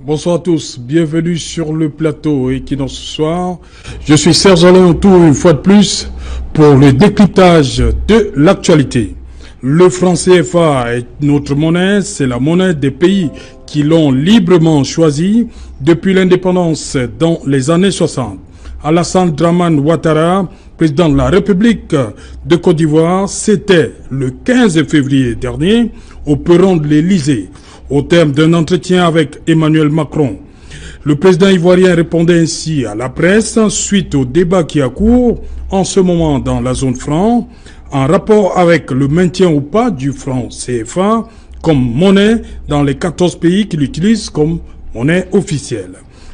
Bonsoir à tous, bienvenue sur le plateau Equinox ce soir. Je suis Serge Alain autour une fois de plus pour le décryptage de l'actualité. Le franc CFA est notre monnaie, c'est la monnaie des pays qui l'ont librement choisi depuis l'indépendance dans les années 60. Alassane Dramane Ouattara, président de la République de Côte d'Ivoire, c'était le 15 février dernier au perron de l'Élysée, au terme d'un entretien avec Emmanuel Macron. Le président ivoirien répondait ainsi à la presse suite au débat qui a cours en ce moment dans la zone franc, en rapport avec le maintien ou pas du franc CFA comme monnaie dans les 14 pays qui l'utilisent comme monnaie officielle.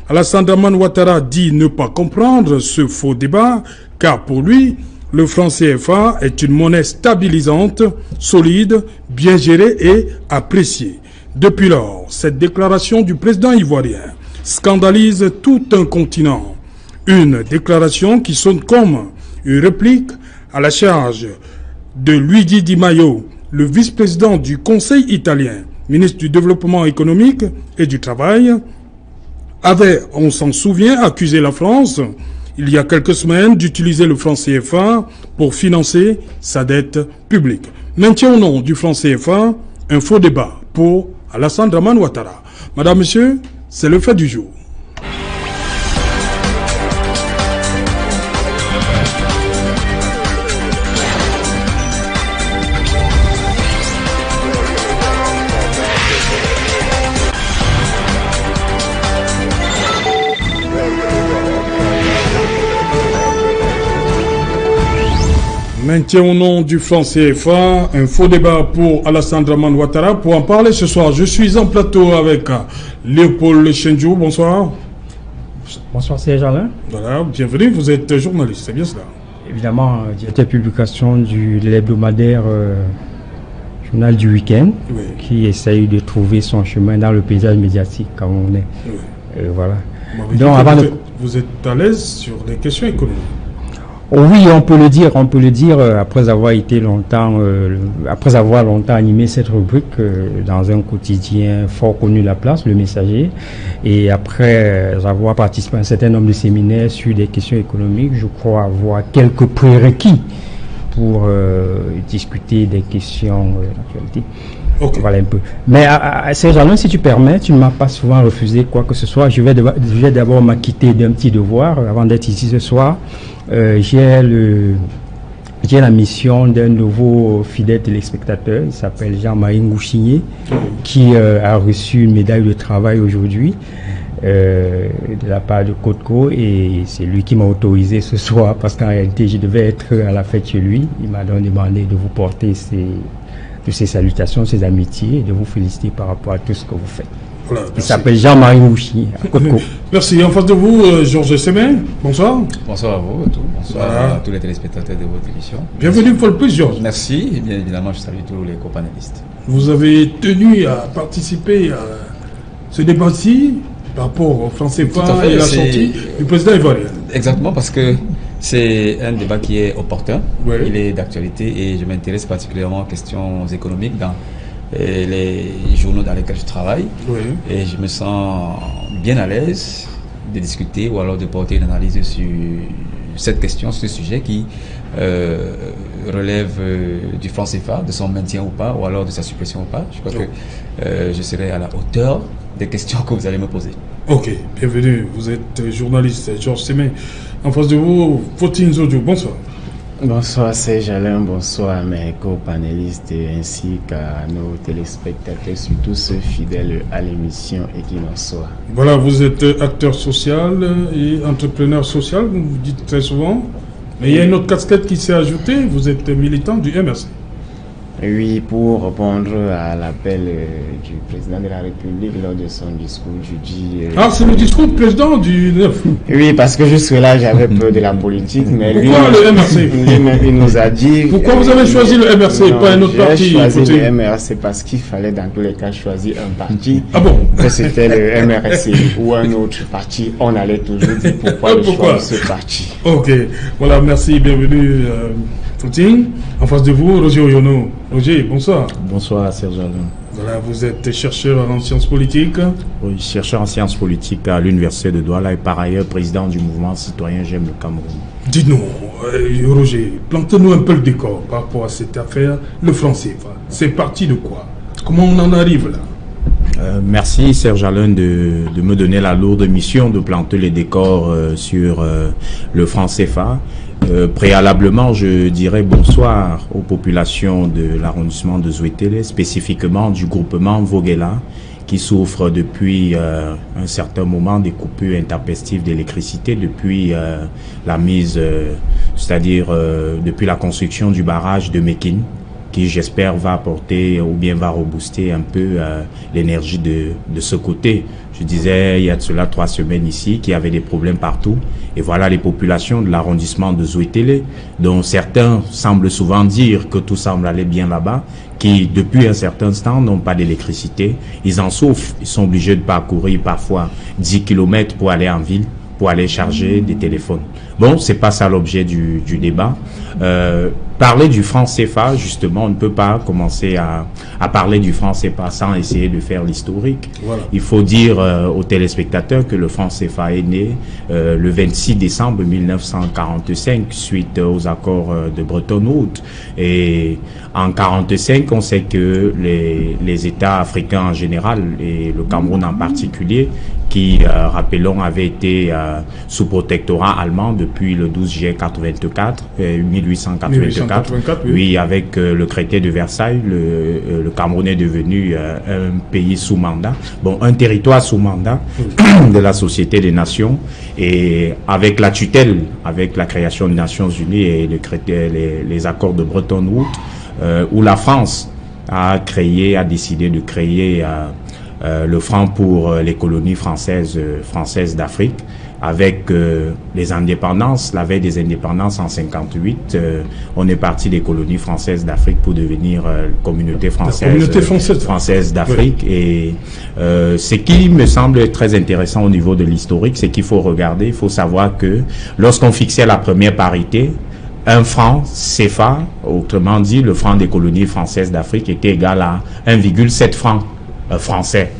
Alassane Dramane Ouattara dit ne pas comprendre ce faux débat, car pour lui, le franc CFA est une monnaie stabilisante, solide, bien gérée et appréciée. Depuis lors, cette déclaration du président ivoirien scandalise tout un continent. Une déclaration qui sonne comme une réplique à la charge de Luigi Di Maio, le vice-président du Conseil italien, ministre du Développement économique et du Travail, avait, on s'en souvient, accusé la France, il y a quelques semaines, d'utiliser le franc CFA pour financer sa dette publique. Maintien au nom du franc CFA, un faux débat pour Alassane Dramane Ouattara. Madame, Monsieur, c'est le fait du jour. Maintien au nom du franc CFA, un faux débat pour Alassane Dramane Ouattara. Pour en parler ce soir, je suis en plateau avec Léopold Chenjou. Bonsoir. Bonsoir Serge Alain. Voilà, bienvenue. Vous êtes journaliste, c'est bien cela? Évidemment, directeur de publication de l'hebdomadaire Journal du Week-end, oui, qui essaye de trouver son chemin dans le paysage médiatique camerounais. Oui. Voilà. Donc, vous êtes à l'aise sur les questions économiques? Oui, on peut le dire, après avoir été longtemps, après avoir longtemps animé cette rubrique dans un quotidien fort connu de la place, Le Messager, et après avoir participé à un certain nombre de séminaires sur des questions économiques, je crois avoir quelques prérequis pour discuter des questions d'actualité. Okay. Voilà un peu. Mais Serge Alain, si tu permets, tu ne m'as pas souvent refusé quoi que ce soit. Je vais d'abord m'acquitter d'un petit devoir avant d'être ici ce soir. J'ai la mission d'un nouveau fidèle téléspectateur, il s'appelle Jean-Marie Ngouchigné, qui a reçu une médaille de travail aujourd'hui de la part de Côte-Co, et c'est lui qui m'a autorisé ce soir, parce qu'en réalité je devais être à la fête chez lui. Il m'a donc demandé de vous porter ses salutations, ses amitiés, et de vous féliciter par rapport à tout ce que vous faites. Voilà, il s'appelle Jean-Marie Ngouchigné, à Côte-Co. Merci. En face de vous, Georges Semen. Bonsoir. Bonsoir à vous. Bonsoir voilà. À tous les téléspectateurs de votre émission. Bienvenue une fois de plus, Georges. Merci. Et bien évidemment, je salue tous les copanélistes. Vous avez tenu à participer à ce débat-ci par rapport au franc CFA et la sortie du président ivoirien. Exactement, parce que c'est un débat qui est opportun, oui. Il est d'actualité, et je m'intéresse particulièrement aux questions économiques dans les journaux dans lesquels je travaille, oui. Et je me sens bien à l'aise de discuter ou alors de porter une analyse sur cette question, sur ce sujet qui relève du franc CFA, de son maintien ou pas, ou alors de sa suppression ou pas. Je crois que je serai à la hauteur des questions que vous allez me poser. Ok, bienvenue. Vous êtes journaliste, Georges Semen. En face de vous, Fautine Zodio. Bonsoir. Bonsoir Serge Alain, bonsoir à mes co-panélistes ainsi qu'à nos téléspectateurs, surtout ceux fidèles à l'émission Equinox. Voilà, vous êtes acteur social et entrepreneur social, vous dites très souvent. Mais il y a une autre casquette qui s'est ajoutée, vous êtes militant du MRC. Oui, pour répondre à l'appel du président de la République lors de son discours jeudi. Ah, c'est le discours du président du 9. Oui, parce que jusque-là, j'avais peur de la politique. Mais pourquoi le MRC? Il nous a dit... Pourquoi vous avez choisi le MRC et pas un autre parti? J'ai choisi le MRC parce qu'il fallait dans tous les cas choisir un parti. Ah bon? Que c'était le MRC ou un autre parti. On allait toujours dire pourquoi le choix de ce parti. Ok, voilà, merci, bienvenue. Fautine. En face de vous, Roger Oyono. Roger, bonsoir. Bonsoir, Serge Alain. Voilà, vous êtes chercheur en sciences politiques. Oui, chercheur en sciences politiques à l'université de Douala et par ailleurs président du mouvement citoyen J'aime le Cameroun. Dites-nous, Roger, plantez-nous un peu le décor par rapport à cette affaire, le franc CFA. C'est parti de quoi? Comment on en arrive là? Merci Serge Alain de me donner la lourde mission de planter les décors sur le franc CFA. Préalablement, je dirais bonsoir aux populations de l'arrondissement de Zouétélé, spécifiquement du groupement Voguela, qui souffre depuis un certain moment des coupures intempestives d'électricité depuis la mise, c'est-à-dire depuis la construction du barrage de Mekine, qui j'espère va apporter ou bien va rebooster un peu l'énergie de ce côté. Je disais il y a de cela 3 semaines ici qu'il y avait des problèmes partout. Et voilà les populations de l'arrondissement de Zouétélé, dont certains semblent souvent dire que tout semble aller bien là-bas, qui depuis un certain temps n'ont pas d'électricité. Ils en souffrent, ils sont obligés de parcourir parfois 10 km pour aller en ville, pour aller charger des téléphones. Bon, c'est pas ça l'objet du débat. Parler du franc CFA, justement, on ne peut pas commencer à parler du franc CFA sans essayer de faire l'historique. Voilà. Il faut dire aux téléspectateurs que le franc CFA est né le 26 décembre 1945 suite aux accords de Bretton Woods. Et en 1945, on sait que les États africains en général et le Cameroun en particulier, qui, rappelons, avait été sous protectorat allemand depuis le 12 juillet 1884. Oui, avec le traité de Versailles, le Cameroun est devenu un pays sous mandat, bon, un territoire sous mandat de la Société des Nations, et avec la tutelle, avec la création des Nations Unies et les accords de Bretton Woods, où la France a décidé de créer le franc pour les colonies françaises d'Afrique, avec les indépendances, la veille des indépendances en 58, on est parti des colonies françaises d'Afrique pour devenir communauté française d'Afrique. Oui. Et ce qui me semble très intéressant au niveau de l'historique, c'est qu'il faut regarder, il faut savoir que lorsqu'on fixait la première parité, un franc CFA, autrement dit le franc des colonies françaises d'Afrique, était égal à 1,7 francs français.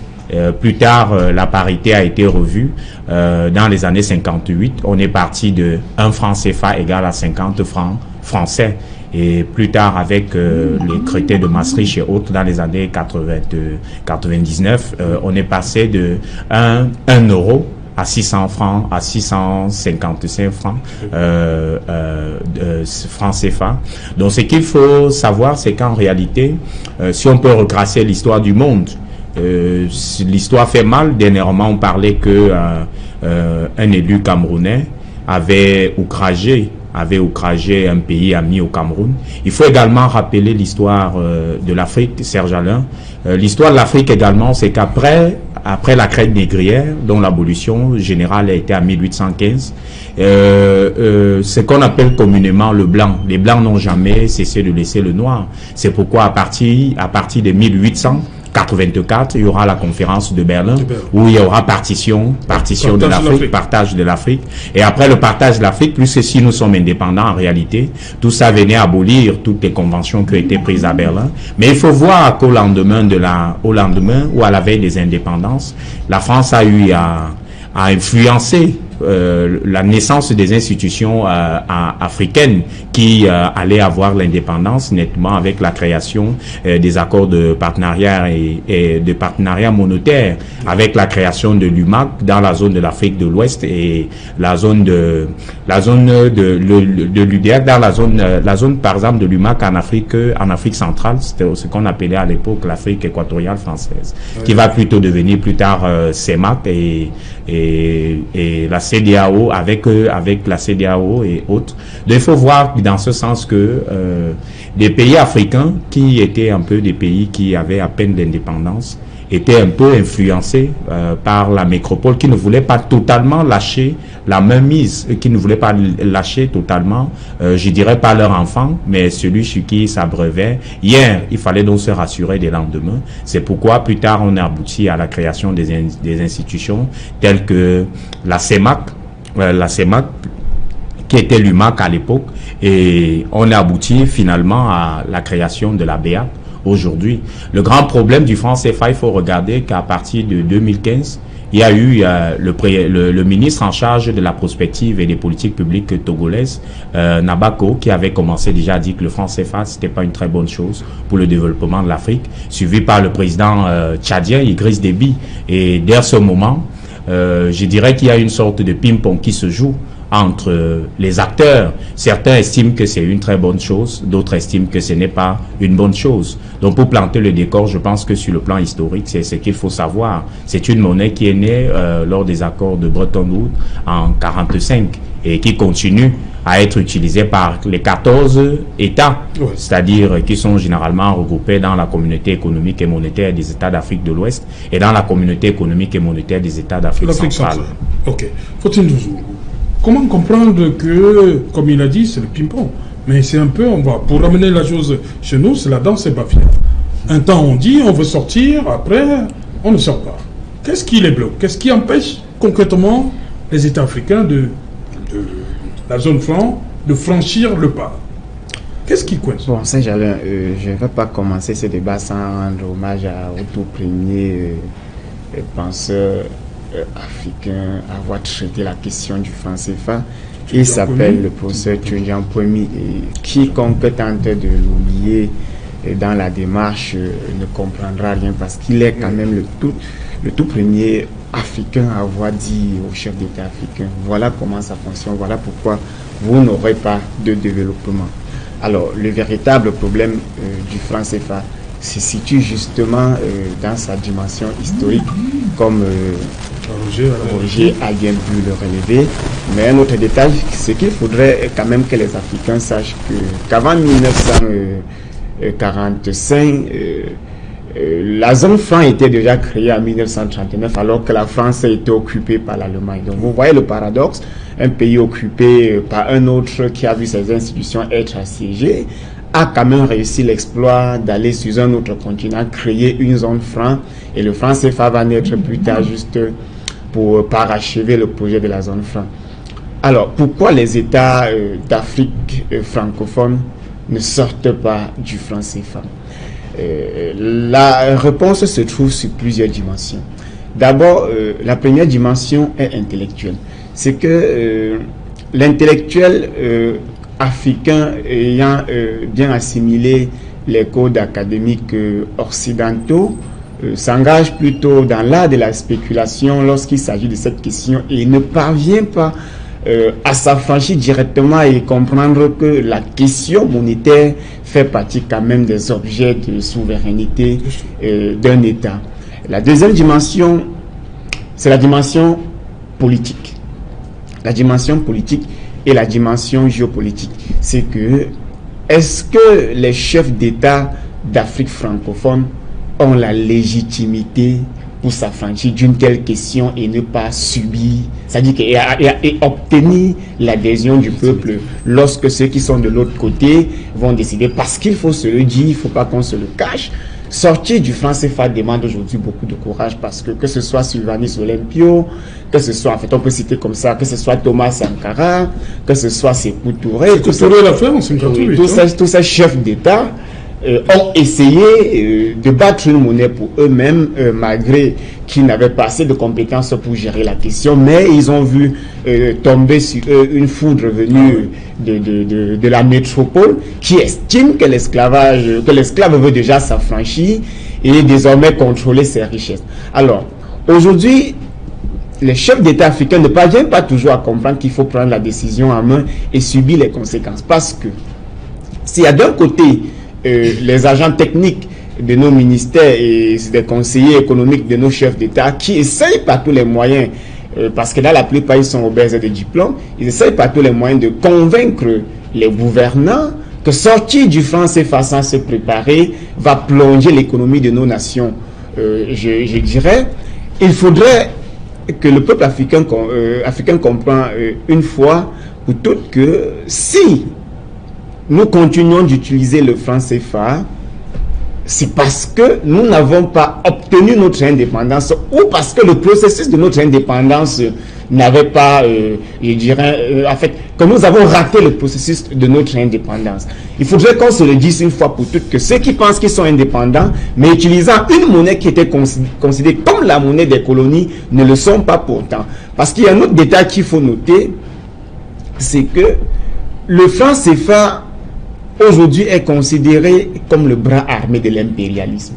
Plus tard, la parité a été revue dans les années 58. On est parti de 1 franc CFA égal à 50 francs français. Et plus tard, avec les traités de Maastricht et autres, dans les années 99, on est passé de 1 euro à 600 francs, à 655 francs francs CFA. Donc, ce qu'il faut savoir, c'est qu'en réalité, si on peut retracer l'histoire du monde, l'histoire fait mal. Dernièrement, on parlait que un élu camerounais avait outragé un pays ami au Cameroun. Il faut également rappeler l'histoire de l'Afrique, Serge Alain. L'histoire de l'Afrique également, c'est qu'après la traite négrière, dont l'abolition générale a été en 1815, ce qu'on appelle communément le blanc. Les blancs n'ont jamais cessé de laisser le noir. C'est pourquoi à partir de 1884, il y aura la conférence de Berlin où il y aura partition de l'Afrique, partage de l'Afrique. Et après le partage de l'Afrique, plus que si nous sommes indépendants en réalité, tout ça venait abolir toutes les conventions qui ont été prises à Berlin. Mais il faut voir qu'au lendemain ou à la veille des indépendances, la France a eu à influencer la naissance des institutions africaines qui allaient avoir l'indépendance nettement avec la création des accords de partenariat et de partenariat monétaire, avec la création de l'UMAC dans la zone de l'Afrique de l'Ouest et la zone de l'UDEAC dans la zone par exemple de l'UMAC en Afrique centrale, c'était ce qu'on appelait à l'époque l'Afrique équatoriale française, qui va plutôt devenir plus tard CEMAC et la CEDEAO avec la CEDEAO et autres. Donc il faut voir dans ce sens que des pays africains qui étaient un peu des pays qui avaient à peine d'indépendance étaient un peu influencés par la métropole qui ne voulait pas totalement lâcher la mainmise, qui ne voulait pas lâcher totalement, je dirais pas leur enfant, mais celui sur qui s'abreuvaient. Hier, il fallait donc se rassurer des lendemains. C'est pourquoi plus tard on a abouti à la création des institutions telles que la CEMAC, qui était l'UMAC à l'époque, et on a abouti finalement à la création de la BEAC, aujourd'hui. Le grand problème du franc CFA, il faut regarder qu'à partir de 2015, il y a eu le ministre en charge de la prospective et des politiques publiques togolaises, Nabako, qui avait commencé déjà à dire que le franc CFA, c'était pas une très bonne chose pour le développement de l'Afrique, suivi par le président tchadien, Idriss Déby. Et dès ce moment, je dirais qu'il y a une sorte de ping-pong qui se joue entre les acteurs. Certains estiment que c'est une très bonne chose, d'autres estiment que ce n'est pas une bonne chose. Donc pour planter le décor, je pense que sur le plan historique, c'est ce qu'il faut savoir. C'est une monnaie qui est née lors des accords de Bretton Woods en 1945 et qui continue à être utilisée par les 14 États, c'est-à-dire qui sont généralement regroupés dans la communauté économique et monétaire des États d'Afrique de l'Ouest et dans la communauté économique et monétaire des États d'Afrique centrale. Ok. Faut-il toujours comment comprendre que, comme il a dit, c'est le ping-pong? Mais c'est un peu, pour ramener la chose chez nous, c'est la danse et bafia. Un temps, on dit, on veut sortir, après, on ne sort pas. Qu'est-ce qui les bloque? Qu'est-ce qui empêche concrètement les États africains de la zone franc de franchir le pas? Qu'est-ce qui coince? Bon, Saint-Jalin, je ne vais pas commencer ce débat sans rendre hommage au tout premier penseur africain à avoir traité la question du franc CFA. Il s'appelle le professeur Tchundjian Poemi, et quiconque tente de l'oublier dans la démarche ne comprendra rien, parce qu'il est quand même le tout premier africain à avoir dit au chef d'État africain, voilà comment ça fonctionne, voilà pourquoi vous n'aurez pas de développement. Alors le véritable problème du franc CFA se situe justement dans sa dimension historique, comme Roger a bien pu le relever. Mais un autre détail, c'est qu'il faudrait quand même que les Africains sachent qu'avant 1945, la zone franc était déjà créée en 1939, alors que la France a été occupée par l'Allemagne. Donc vous voyez le paradoxe, un pays occupé par un autre qui a vu ses institutions être assiégées, a quand même réussi l'exploit d'aller sur un autre continent, créer une zone franc, et le franc CFA va naître plus tard juste pour parachever le projet de la zone franc. Alors, pourquoi les États d'Afrique francophone ne sortent pas du franc CFA? La réponse se trouve sur plusieurs dimensions. D'abord, la première dimension est intellectuelle. C'est que l'intellectuel africain ayant bien assimilé les codes académiques occidentaux s'engage plutôt dans l'art de la spéculation lorsqu'il s'agit de cette question, et ne parvient pas à s'affranchir directement et comprendre que la question monétaire fait partie quand même des objets de souveraineté d'un État. La deuxième dimension, c'est la dimension politique. La dimension politique et la dimension géopolitique. C'est que, est-ce que les chefs d'État d'Afrique francophone ont la légitimité pour s'affranchir d'une telle question et ne pas subir, c'est-à-dire et obtenir l'adhésion du peuple lorsque ceux qui sont de l'autre côté vont décider, parce qu'il faut se le dire, il ne faut pas qu'on se le cache. Sortir du franc CFA demande aujourd'hui beaucoup de courage, parce que ce soit Sylvanus Olympio, que ce soit, en fait, on peut citer comme ça, que ce soit Thomas Sankara, que ce soit Sékou Touré, tous ces chefs d'État ont essayé de battre une monnaie pour eux-mêmes, malgré qu'ils n'avaient pas assez de compétences pour gérer la question, mais ils ont vu tomber sur eux une foudre venue de la métropole, qui estime que l'esclave veut déjà s'affranchir et désormais contrôler ses richesses. Alors, aujourd'hui, les chefs d'État africains ne parviennent pas toujours à comprendre qu'il faut prendre la décision en main et subir les conséquences, parce que s'il y a d'un côté les agents techniques de nos ministères et des conseillers économiques de nos chefs d'État qui essayent par tous les moyens, parce que là la plupart ils sont obèses de diplômes, ils essayent par tous les moyens de convaincre les gouvernants que sortir du franc CFA sans se préparer va plonger l'économie de nos nations. Je dirais, il faudrait que le peuple africain comprend une fois pour toutes que si nous continuons d'utiliser le franc CFA, c'est parce que nous n'avons pas obtenu notre indépendance ou parce que le processus de notre indépendance n'avait pas, je dirais, en fait, que nous avons raté le processus de notre indépendance. Il faudrait qu'on se le dise une fois pour toutes que ceux qui pensent qu'ils sont indépendants, mais utilisant une monnaie qui était considérée comme la monnaie des colonies, ne le sont pas pourtant. Parce qu'il y a un autre détail qu'il faut noter, c'est que le franc CFA aujourd'hui est considéré comme le bras armé de l'impérialisme.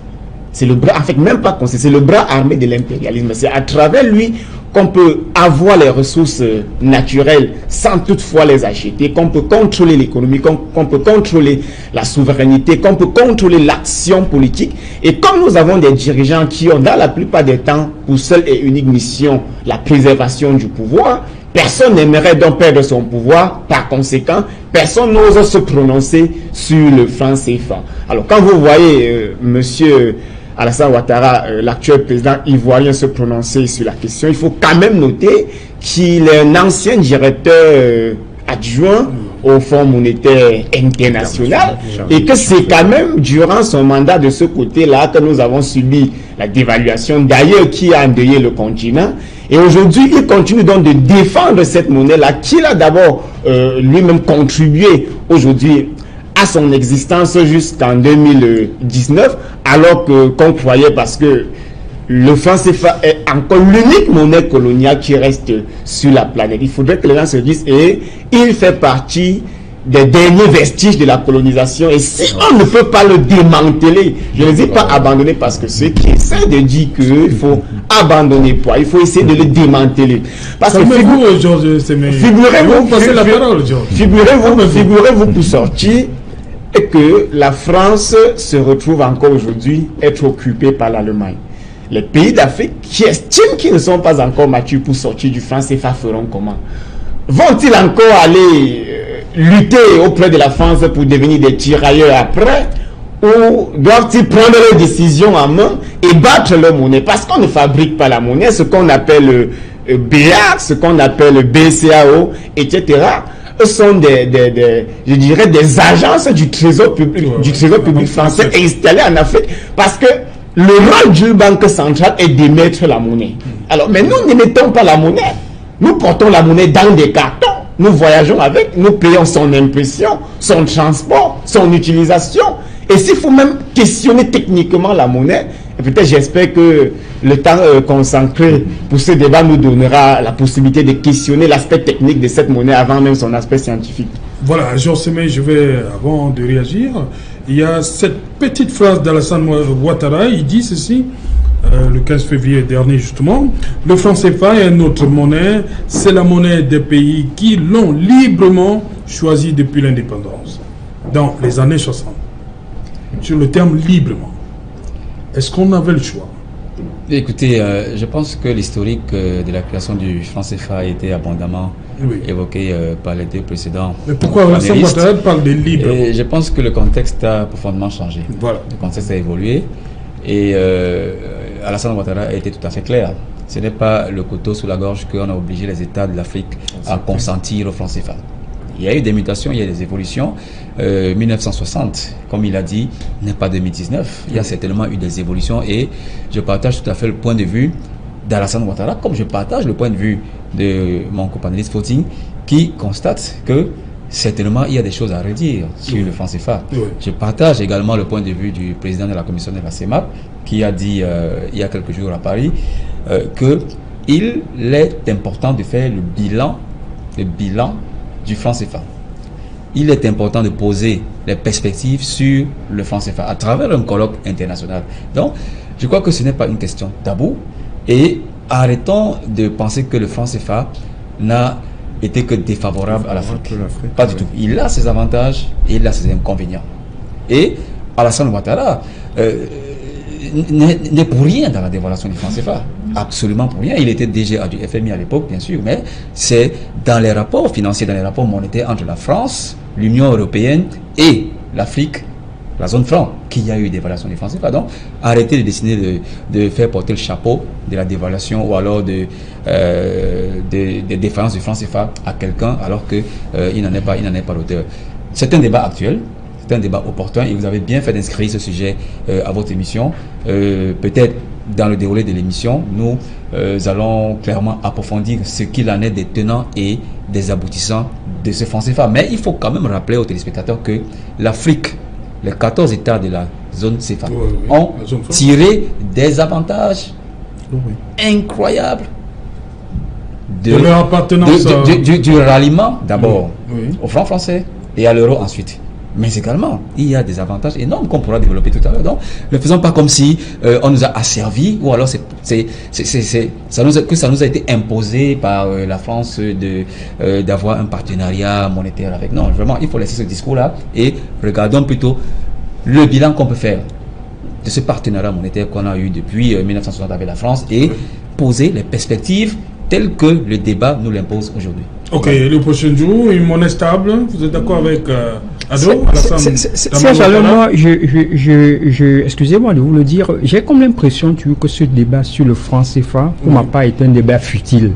C'est le bras, en fait, même pas considéré, c'est le bras armé de l'impérialisme. C'est à travers lui qu'on peut avoir les ressources naturelles sans toutefois les acheter, qu'on peut contrôler l'économie, qu'on peut contrôler la souveraineté, qu'on peut contrôler l'action politique. Et comme nous avons des dirigeants qui ont, dans la plupart des temps, pour seule et unique mission, la préservation du pouvoir, personne n'aimerait donc perdre son pouvoir. Par conséquent, personne n'ose se prononcer sur le franc CFA. Alors, quand vous voyez monsieur Alassane Ouattara, l'actuel président ivoirien, se prononcer sur la question, il faut quand même noter qu'il est un ancien directeur adjoint au Fonds monétaire international et que c'est quand même durant son mandat de ce côté-là que nous avons subi la dévaluation, d'ailleurs qui a endeuillé le continent. Et aujourd'hui, il continue donc de défendre cette monnaie-là, qu'il a d'abord lui-même contribué aujourd'hui à son existence jusqu'en 2019, alors qu'on croyait, parce que le franc CFA est encore l'unique monnaie coloniale qui reste sur la planète. Il faudrait que les gens se disent, et il fait partie des derniers vestiges de la colonisation, et si on ne peut pas le démanteler, je ne dis pas abandonner, parce que ceux qui essaient de dire qu'il faut abandonner quoi, il faut essayer de le démanteler. Parce que figurez-vous pour sortir et que la France se retrouve encore aujourd'hui être occupée par l'Allemagne. Les pays d'Afrique qui estiment qu'ils ne sont pas encore matures pour sortir du franc CFA feront comment? Vont-ils encore aller lutter auprès de la France pour devenir des tirailleurs après? Ou doivent-ils prendre leurs décisions en main et battre leur monnaie? Parce qu'on ne fabrique pas la monnaie, ce qu'on appelle BA, ce qu'on appelle BCAO, etc. Eux sont je dirais des agences du trésor public, français installées en Afrique, parce que le rôle d'une banque centrale est d'émettre la monnaie. Alors, mais nous n'émettons pas la monnaie. Nous portons la monnaie dans des cartons. Nous voyageons avec, nous payons son impression, son transport, son utilisation. Et s'il faut même questionner techniquement la monnaie, peut-être j'espère que le temps consacré pour ce débat nous donnera la possibilité de questionner l'aspect technique de cette monnaie avant même son aspect scientifique. Voilà, Georges Semé, je vais, avant de réagir, il y a cette petite phrase d'Alassane Ouattara, il dit ceci, le 15 février dernier justement, le franc CFA est notre monnaie, c'est la monnaie des pays qui l'ont librement choisi depuis l'indépendance, dans les années 60. Sur le terme librement, est-ce qu'on avait le choix? Écoutez, je pense que l'historique de la création du franc CFA a été abondamment évoqué par les deux précédents. Mais pourquoi Alassane Ouattara parle de libre? Je pense que le contexte a profondément changé. Voilà. Le contexte a évolué et Alassane Ouattara a été tout à fait clair. Ce n'est pas le couteau sous la gorge qu'on a obligé les États de l'Afrique à consentir au franc CFA. Il y a eu des mutations, il y a des évolutions. 1960, comme il a dit, n'est pas 2019. Il y a certainement eu des évolutions et je partage tout à fait le point de vue d'Alassane Ouattara, comme je partage le point de vue de mon copanéliste Fauting, qui constate que certainement il y a des choses à redire sur le franc CFA. Je partage également le point de vue du président de la commission de la CEMAP, qui a dit il y a quelques jours à Paris qu'il est important de faire le bilan du franc CFA. Il est important de poser les perspectives sur le franc CFA à travers un colloque international. Donc, je crois que ce n'est pas une question tabou et arrêtons de penser que le franc CFA n'a été que défavorable à l'Afrique. Pas du tout. Il a ses avantages et il a ses inconvénients. Et Alassane Ouattara n'est pour rien dans la dévaluation du franc CFA. Absolument pour rien. Il était DGA du FMI à l'époque, bien sûr, mais c'est dans les rapports financiers, dans les rapports monétaires entre la France, l'Union européenne et l'Afrique, la zone franc, qu'il y a eu dévaluation du franc CFA. Donc, arrêtez de décider de faire porter le chapeau de la dévaluation ou alors des défaillances du franc CFA à quelqu'un alors qu'il n'en est pas l'auteur. C'est un débat actuel. c'est un débat opportun et vous avez bien fait d'inscrire ce sujet à votre émission. Peut-être dans le déroulé de l'émission, nous allons clairement approfondir ce qu'il en est des tenants et des aboutissants de ce franc CFA. Mais il faut quand même rappeler aux téléspectateurs que l'Afrique, les 14 États de la zone CFA ont tiré des avantages incroyables de leur appartenance du ralliement d'abord au franc français et à l'euro ensuite. Mais également, il y a des avantages énormes qu'on pourra développer tout à l'heure. Donc, ne faisons pas comme si on nous a asservis ou alors ça nous a été imposé par la France d'avoir un partenariat monétaire avec. Non, vraiment, il faut laisser ce discours-là et regardons plutôt le bilan qu'on peut faire de ce partenariat monétaire qu'on a eu depuis 1960 avec la France et poser les perspectives telles que le débat nous l'impose aujourd'hui. Ok, le prochain jour, une monnaie stable, vous êtes d'accord avec Ado? Moi, excusez-moi de vous le dire, j'ai comme l'impression que ce débat sur le franc CFA, pour ma part, est un débat futile.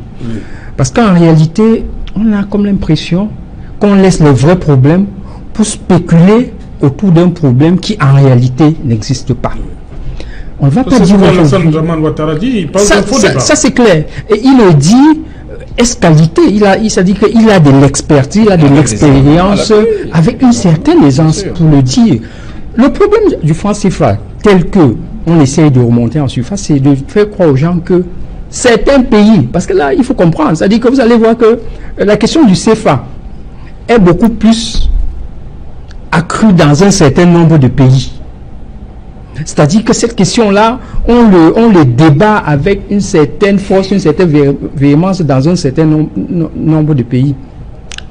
Parce qu'en réalité, on a comme l'impression qu'on laisse le vrai problème pour spéculer autour d'un problème qui en réalité n'existe pas. On ne va pas dire ça c'est clair. Et il le dit escalité, il s'est dit qu'il a de l'expertise, il a de l'expérience avec une certaine aisance pour le dire. Le problème du franc CFA, tel que on essaye de remonter en surface, c'est de faire croire aux gens que certains pays, parce que là il faut comprendre, c'est-à-dire que vous allez voir que la question du CFA est beaucoup plus accrue dans un certain nombre de pays. C'est-à-dire que cette question-là, on le débat avec une certaine force, une certaine véhémence dans un certain nombre de pays.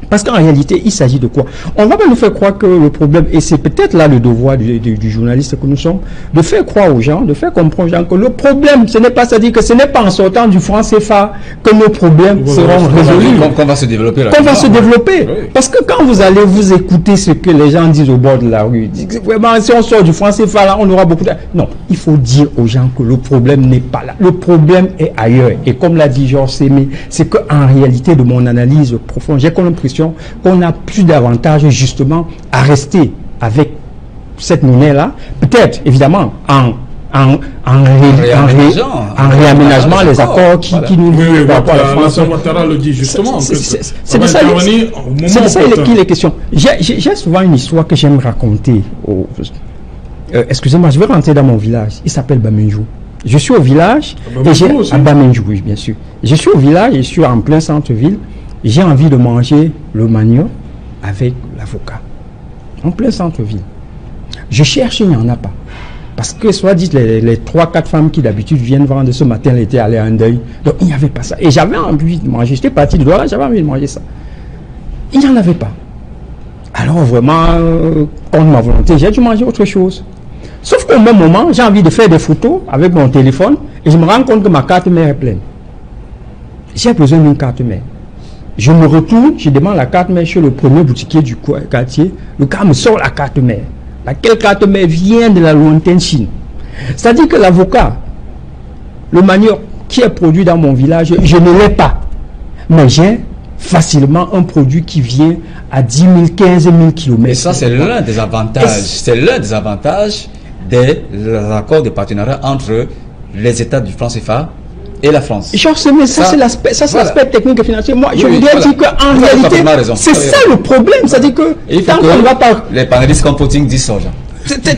Parce qu'en réalité, il s'agit de quoi? On va pas nous faire croire que le problème, et c'est peut-être là le devoir du journaliste que nous sommes, de faire croire aux gens, de faire comprendre aux gens que le problème, ce n'est pas, c'est-à-dire que ce n'est pas en sortant du franc CFA que nos problèmes seront résolus. Qu'on va se développer. Qu'on va se développer. Oui. Parce que quand vous allez vous écouter ce que les gens disent au bord de la rue, vraiment, si on sort du franc CFA, là, on aura beaucoup de... Non, il faut dire aux gens que le problème n'est pas là. Le problème est ailleurs. Et comme l'a dit Georges Sémé, c'est qu'en réalité, de mon analyse profonde, j'ai comme l'impression qu'on a plus d'avantages justement à rester avec cette monnaie-là, peut-être évidemment en réaménagement les accords qui nous lient par rapport à la France. Le dit justement. C'est de ça qu'il est question. J'ai souvent une histoire que j'aime raconter. Excusez-moi, je vais rentrer dans mon village. Il s'appelle Bamenjou. Je suis au village à Bamenjou, oui, bien sûr. Je suis au village, je suis en plein centre-ville. J'ai envie de manger le manioc avec l'avocat. En plein centre-ville. Je cherche, il n'y en a pas. Parce que, soit dit, les 3-4 femmes qui d'habitude viennent vendre ce matin, elles étaient allées à un deuil. Donc, il n'y avait pas ça. Et j'avais envie de manger. J'étais parti de Douala, j'avais envie de manger ça. Il n'y en avait pas. Alors, vraiment, contre ma volonté, j'ai dû manger autre chose. Sauf qu'au même moment, j'ai envie de faire des photos avec mon téléphone et je me rends compte que ma carte mère est pleine. J'ai besoin d'une carte mère. Je me retourne, je demande la carte mère chez le premier boutiquier du quartier. Le gars me sort la carte mère. Laquelle carte mère vient de la lointaine Chine. C'est-à-dire que l'avocat, le manioc qui est produit dans mon village, je ne l'ai pas. Mais j'ai facilement un produit qui vient à 10 000, 15 000 km. Et ça, c'est l'un des avantages. C'est l'un des avantages des accords de partenariat entre les États du franc CFA et la France. Mais ça c'est l'aspect technique et financier. Moi, je voudrais dire qu'en réalité, c'est ça le problème. C'est-à-dire que tant qu'on ne va pas... Les panélistes computing disent ça, genre.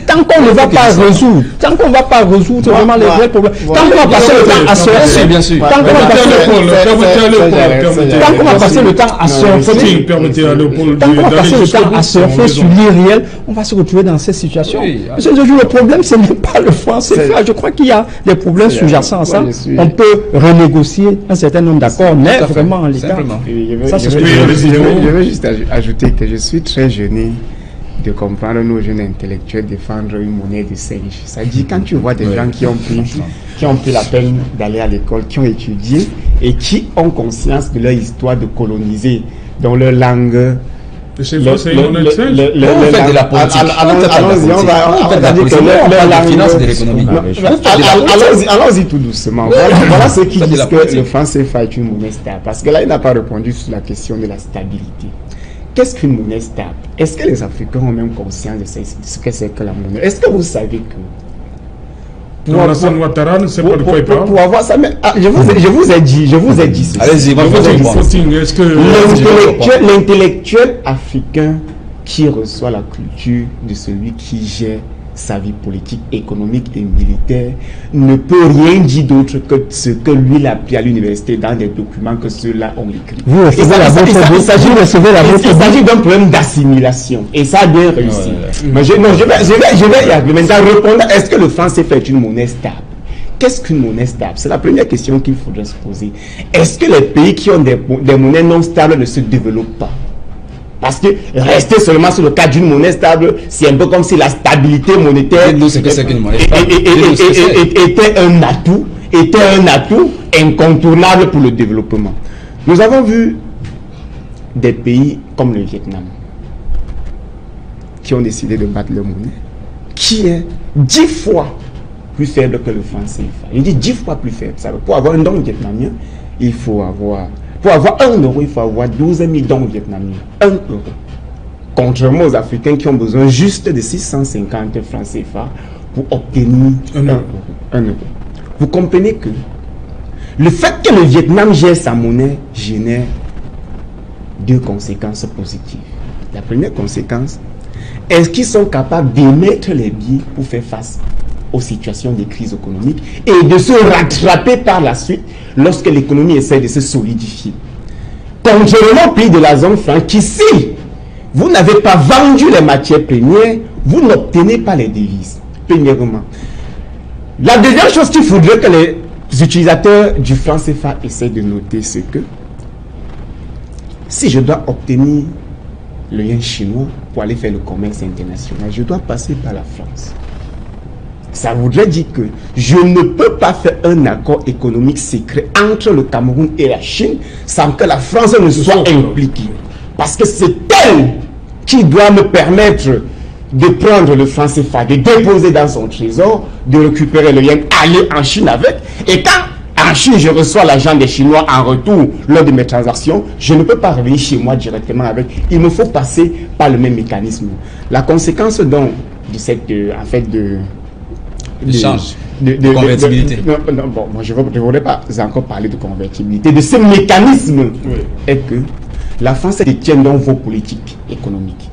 Tant qu'on ne va pas résoudre, vraiment les vrais problèmes, tant qu'on va passer le temps à surfer, bien sûr. Tant qu'on va passer le temps à surfer, sur l'irréel, on va se retrouver dans cette situation. Le problème, ce n'est pas le franc CFA. Je crois qu'il y a des problèmes sous-jacents à ça. On peut renégocier un certain nombre d'accords, mais vraiment en l'état. Je veux juste ajouter que je suis très gêné de comprendre nos jeunes intellectuels défendre une monnaie de singe. Ça dit quand tu vois des gens qui ont pris la peine d'aller à l'école, qui ont étudié et qui ont conscience de leur histoire de coloniser, dans leur langue. C'est une monnaie de singe. On fait de la politique. Allons-y, on va dire que leur finance de l'économie. Allons-y tout doucement. Voilà ceux qui disent que le franc CFA est une monnaie stable. Parce que là, il n'a pas répondu sur la question de la stabilité. qu'est-ce qu'une monnaie stable? Est-ce que les Africains ont même conscience de ce que c'est que la monnaie? Est-ce que vous savez que pour avoir ça, mais, je vous ai dit ceci. Allez-y, l'intellectuel africain qui reçoit la culture de celui qui gère sa vie politique, économique et militaire ne peut rien dire d'autre que ce que lui il a appris à l'université dans des documents que ceux-là ont écrits. Il s'agit d'un problème d'assimilation et ça a bien réussi. Mais je vais y arriver. Maintenant, répondre, est-ce que le franc CFA est une monnaie stable? Qu'est-ce qu'une monnaie stable? C'est la première question qu'il faudrait se poser. Est-ce que les pays qui ont des monnaies non stables ne se développent pas? Parce que rester seulement sur le cas d'une monnaie stable, c'est un peu comme si la stabilité monétaire était un atout incontournable pour le développement. Nous avons vu des pays comme le Vietnam qui ont décidé de battre leur monnaie, qui est 10 fois plus faible que le franc CFA. Je dis 10 fois plus faible. Pour avoir un don vietnamien, il faut avoir... Pour avoir 1 euro, il faut avoir 12 000 dons vietnamiens. 1 euro. Contrairement aux Africains qui ont besoin juste de 650 francs CFA pour obtenir 1 euro. Vous comprenez que le fait que le Vietnam gère sa monnaie génère 2 conséquences positives. La première conséquence, est-ce qu'ils sont capables d'émettre les billets pour faire face aux situations de crise économique et de se rattraper par la suite lorsque l'économie essaie de se solidifier. Contrairement au pays de la zone franc, qu'ici, vous n'avez pas vendu les matières premières, vous n'obtenez pas les devises, premièrement. La deuxième chose qu'il faudrait que les utilisateurs du franc CFA essaient de noter, c'est que si je dois obtenir le yen chinois pour aller faire le commerce international, je dois passer par la France. Ça voudrait dire que je ne peux pas faire un accord économique secret entre le Cameroun et la Chine sans que la France ne soit impliquée. Parce que c'est elle qui doit me permettre de prendre le franc CFA, de déposer dans son trésor, de récupérer le yen, aller en Chine avec. Et quand en Chine je reçois l'argent des Chinois en retour lors de mes transactions, je ne peux pas revenir chez moi directement avec. Il me faut passer par le même mécanisme. La conséquence donc de cette, en fait, de convertibilité. Bon, moi je ne voudrais pas encore parler de convertibilité. De ce mécanisme est que la France détient donc vos politiques économiques.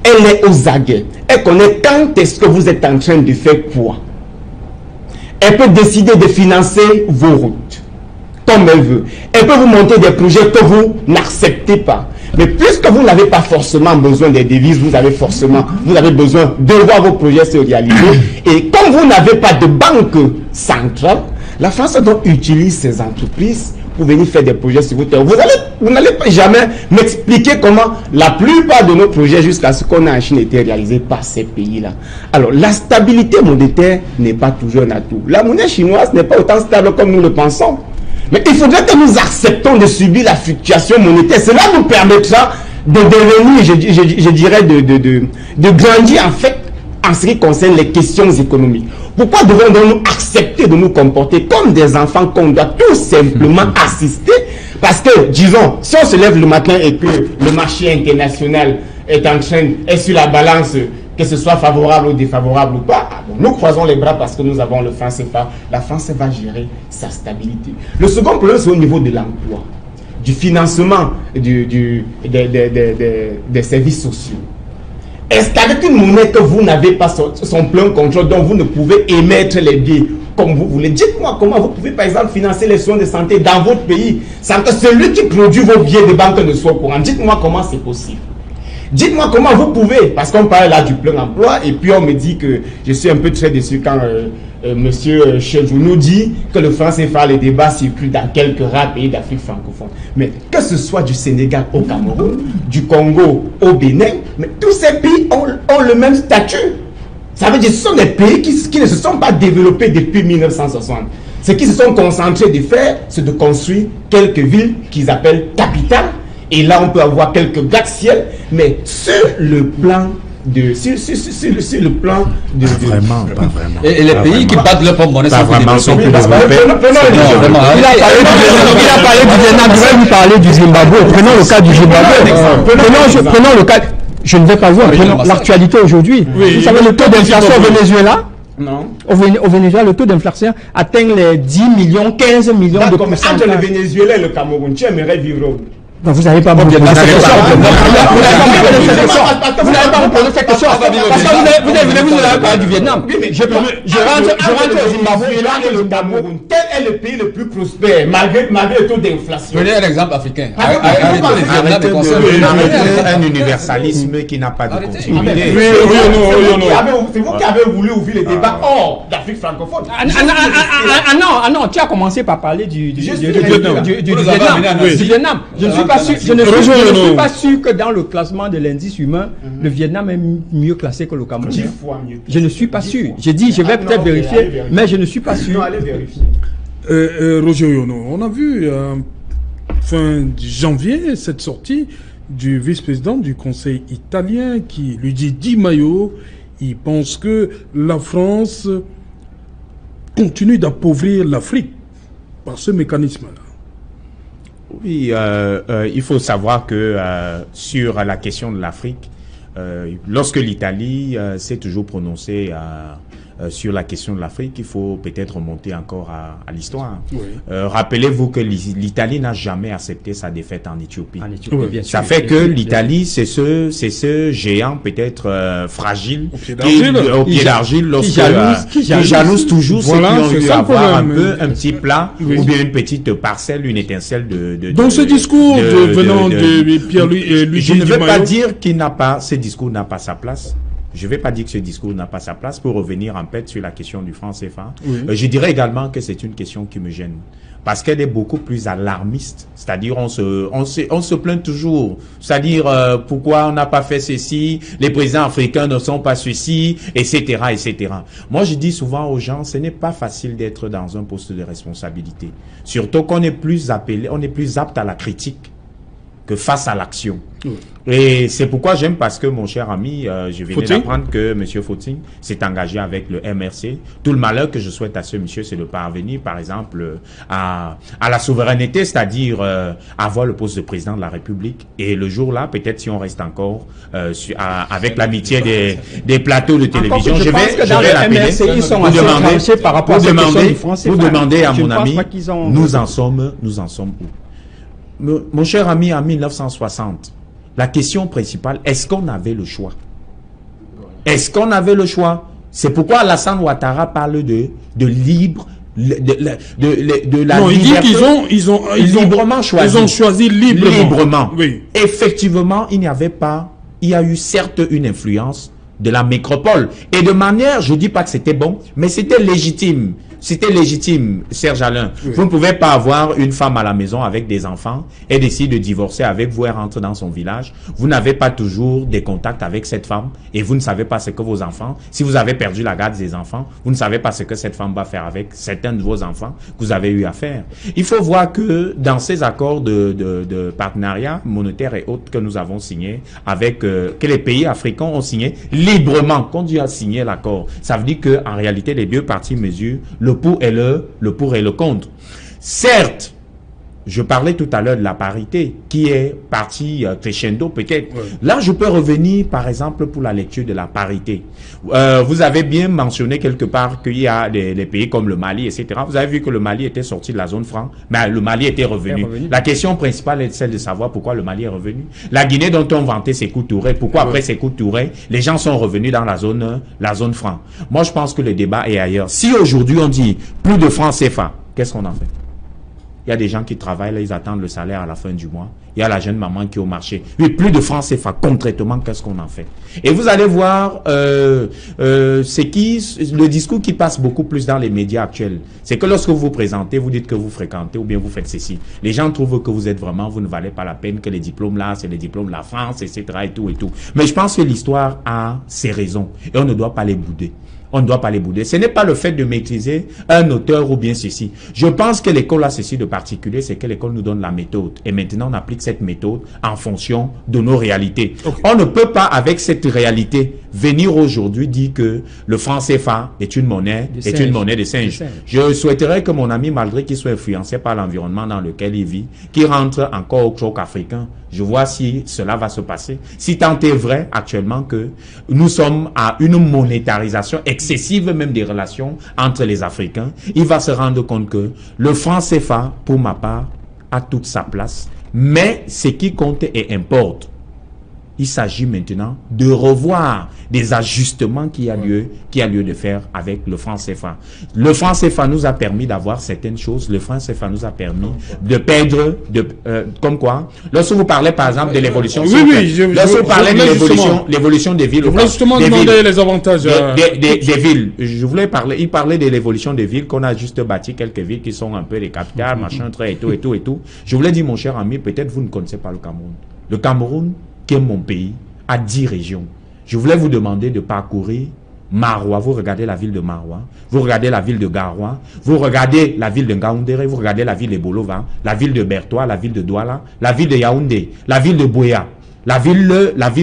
Elle est aux aguets. Elle connaît quand est-ce que vous êtes en train de faire quoi. Elle peut décider de financer vos routes comme elle veut. Elle peut vous monter des projets que vous n'acceptez pas. Mais puisque vous n'avez pas forcément besoin des devises, vous avez besoin de voir vos projets se réaliser. Et comme vous n'avez pas de banque centrale, la France donc utilise ces entreprises pour venir faire des projets sur vos terres. Vous n'allez jamais m'expliquer comment la plupart de nos projets jusqu'à ce qu'on a en Chine étaient réalisés par ces pays-là. Alors, la stabilité monétaire n'est pas toujours un atout. La monnaie chinoise n'est pas autant stable comme nous le pensons. Mais il faudrait que nous acceptons de subir la fluctuation monétaire. Cela nous permettra de devenir, je dirais, de grandir en fait en ce qui concerne les questions économiques. Pourquoi devons-nous accepter de nous comporter comme des enfants qu'on doit tout simplement assister? Parce que, disons, si on se lève le matin et que le marché international est sur la balance, que ce soit favorable ou défavorable ou pas, nous croisons les bras parce que nous avons le franc CFA. La France va gérer sa stabilité. Le second problème, c'est au niveau de l'emploi, du financement des services sociaux. Est-ce qu'avec une monnaie que vous n'avez pas son plein contrôle, dont vous ne pouvez émettre les billets comme vous voulez, dites-moi comment vous pouvez par exemple financer les soins de santé dans votre pays sans que celui qui produit vos billets de banque ne soit au courant? Dites-moi comment c'est possible. Dites-moi comment vous pouvez, parce qu'on parle là du plein emploi, et puis on me dit que je suis un peu très déçu quand monsieur Chedjou nous dit que le franc CFA, les débats circulent dans quelques rares pays d'Afrique francophone. Mais que ce soit du Sénégal au Cameroun, du Congo au Bénin, mais tous ces pays ont le même statut. Ça veut dire que ce sont des pays qui ne se sont pas développés depuis 1960. Ce qu'ils se sont concentrés de faire, c'est de construire quelques villes qu'ils appellent capitales. Et là, on peut avoir quelques gratte-ciel, mais sur le plan sur le plan de... Vraiment, pas vraiment. Et les pays qui battent leur propre monnaie pas vraiment sont plus développés. Il a parlé du Vietnam, je vais lui parler du Zimbabwe. Prenons le cas du Zimbabwe. Prenons le cas... Je ne vais pas voir l'actualité aujourd'hui. Vous savez, le taux d'inflation au Venezuela? Non. Au Venezuela, le taux d'inflation atteint les 10 millions, 15 millions de pourcents. Entre le Venezuela et le Cameroun, tu aimerais vivre où? Vous n'avez pas posé cette question. Vous n'avez pas posé cette question. Parce que vous n'avez pas du Vietnam. Je rentre au Zimbabwe. Le Cameroun, quel est le pays le plus prospère malgré le taux d'inflation? Prenez un exemple africain. Arrêtez un universalisme qui n'a pas de continuité. C'est vous qui avez voulu ouvrir les débats hors d'Afrique francophone. Ah non, tu as commencé par parler du Vietnam. Je ne suis pas sûr que dans le classement de l'indice humain, le Vietnam est mieux classé que le Cameroun. 10 fois mieux. Je ne suis pas sûr. J'ai dit, je vais peut-être vérifier, mais je ne suis pas sûr. Non, allez vérifier. Roger Yono, on a vu fin janvier cette sortie du vice-président du Conseil italien qui lui dit Di Maio, il pense que la France continue d'appauvrir l'Afrique par ce mécanisme-là. Oui, il faut savoir que sur la question de l'Afrique, lorsque l'Italie s'est toujours prononcée sur la question de l'Afrique, il faut peut-être remonter encore à l'histoire. Oui. Rappelez-vous que l'Italie n'a jamais accepté sa défaite en Éthiopie. Bien sûr, ça fait que l'Italie, c'est ce géant peut-être fragile, au pied d'argile, qui jalouse toujours ceux qui ont eu à avoir un petit plat ou bien une petite parcelle, une étincelle de donc ce discours venant de Pierre-Louis, je ne veux pas dire qu'il n'a pas, ce discours n'a pas sa place. Je ne vais pas dire que ce discours n'a pas sa place pour revenir en fait sur la question du franc CFA. Oui. Je dirais également que c'est une question qui me gêne parce qu'elle est beaucoup plus alarmiste. C'est-à-dire on se plaint toujours. C'est-à-dire pourquoi on n'a pas fait ceci, les présidents africains ne sont pas ceci, etc., etc. Moi, je dis souvent aux gens, ce n'est pas facile d'être dans un poste de responsabilité. Surtout qu'on est plus appelé, on est plus apte à la critique que face à l'action. Et c'est pourquoi j'aime, parce que mon cher ami, je venais d'apprendre que M. Fauting s'est engagé avec le MRC. Tout le malheur que je souhaite à ce monsieur, c'est de parvenir, par exemple, à la souveraineté, c'est-à-dire avoir le poste de président de la République. Et le jour-là, peut-être si on reste encore avec l'amitié des plateaux de télévision, je vais l'appeler. Vous demandez à mon ami, nous en sommes où? Mon cher ami, en 1960, la question principale, est-ce qu'on avait le choix? Est-ce qu'on avait le choix? C'est pourquoi Alassane Ouattara parle de libre, de la non, liberté. Il dit qu'ils librement choisi. Ils ont choisi librement. Oui. Effectivement, il y a eu certes une influence de la métropole. Et de manière, je dis pas que c'était bon, mais c'était légitime. C'était légitime, Serge Alain. Oui. Vous ne pouvez pas avoir une femme à la maison avec des enfants et décider de divorcer avec vous et rentre dans son village. Vous n'avez pas toujours des contacts avec cette femme et vous ne savez pas ce que vos enfants, si vous avez perdu la garde des enfants, vous ne savez pas ce que cette femme va faire avec certains de vos enfants que vous avez eu à faire. Il faut voir que dans ces accords de partenariat monétaire et autres que nous avons signés avec, que les pays africains ont signé librement, quand Dieu a signé l'accord, ça veut dire qu'en réalité, les deux parties mesurent le pour et le contre. Certes, je parlais tout à l'heure de la parité qui est partie crescendo peut-être. Ouais. Là, je peux revenir par exemple pour la lecture de la parité. Vous avez bien mentionné quelque part qu'il y a des pays comme le Mali, etc. Vous avez vu que le Mali était sorti de la zone franc, mais le Mali était revenu. La question principale est celle de savoir pourquoi le Mali est revenu. La Guinée dont on vantait Sékou Touré, pourquoi après Sékou Touré, les gens sont revenus dans la zone franc. Moi, je pense que le débat est ailleurs. Si aujourd'hui on dit plus de francs CFA, qu'est-ce qu'on en fait? Il y a des gens qui travaillent, là, ils attendent le salaire à la fin du mois. Il y a la jeune maman qui est au marché. Oui, plus de francs CFA, concrètement, qu'est-ce qu'on en fait? Et vous allez voir, c'est le discours qui passe beaucoup plus dans les médias actuels. C'est que lorsque vous vous présentez, vous dites que vous fréquentez ou bien vous faites ceci. Les gens trouvent que vous êtes vraiment, vous ne valez pas la peine, que les diplômes là, c'est les diplômes de la France, etc. et tout et tout. Mais je pense que l'histoire a ses raisons et on ne doit pas les bouder. On ne doit pas les bouder. Ce n'est pas le fait de maîtriser un auteur ou bien ceci. Je pense que l'école a ceci de particulier, c'est que l'école nous donne la méthode. Et maintenant, on applique cette méthode en fonction de nos réalités. On ne peut pas, avec cette réalité, venir aujourd'hui dire que le franc CFA est une monnaie, de singe. Je souhaiterais que mon ami, malgré qu'il soit influencé par l'environnement dans lequel il vit, qu'il rentre encore au choc africain. Je vois si cela va se passer. Si tant est vrai actuellement que nous sommes à une monétarisation excessive même des relations entre les Africains, il va se rendre compte que le franc CFA, pour ma part, a toute sa place. Mais ce qui compte et importe, il s'agit maintenant de revoir des ajustements qui a lieu de faire avec le franc CFA. Le franc CFA nous a permis d'avoir certaines choses. Le franc CFA nous a permis de perdre, comme quoi. Lorsque vous parlez par exemple de l'évolution, lorsque vous parlez de l'évolution des villes, je voulais justement demander les avantages des villes. Je voulais parler, il parlait de l'évolution des villes, qu'on a juste bâti quelques villes qui sont un peu les capitales, machin, et tout. Je voulais dire, mon cher ami, peut-être vous ne connaissez pas le Cameroun. Le Cameroun, qui est mon pays, a 10 régions. Je voulais vous demander de parcourir Maroua. Vous regardez la ville de Maroua, vous regardez la ville de Garoua, vous regardez la ville de Ngaoundéré, vous regardez la ville de Bolova, la ville de Bertois, la ville de Douala, la ville de Yaoundé, la ville de Boya, la ville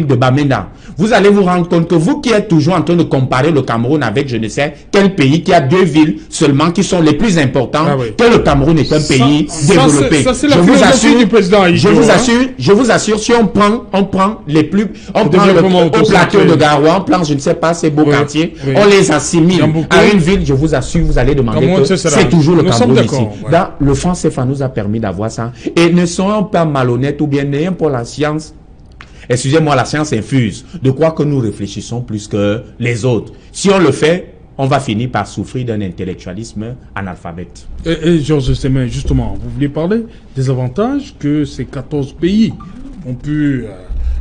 de Bamenda. Vous allez vous rendre compte que vous qui êtes toujours en train de comparer le Cameroun avec je ne sais quel pays qui a 2 villes seulement qui sont les plus importantes, que le Cameroun est un pays développé. Je vous assure, si on prend le plateau de Garoua, on prend, je ne sais pas, ces beaux quartiers, on les assimile à une ville, je vous assure, vous allez demander que c'est toujours le Cameroun ici. Là, le franc CFA nous a permis d'avoir ça. Et ne soyons pas malhonnêtes ou bien n'ayons pas la science. Excusez-moi, la science infuse de quoi que nous réfléchissons plus que les autres. Si on le fait, on va finir par souffrir d'un intellectualisme analphabète. Et Georges Semen, justement, vous vouliez parler des avantages que ces 14 pays ont pu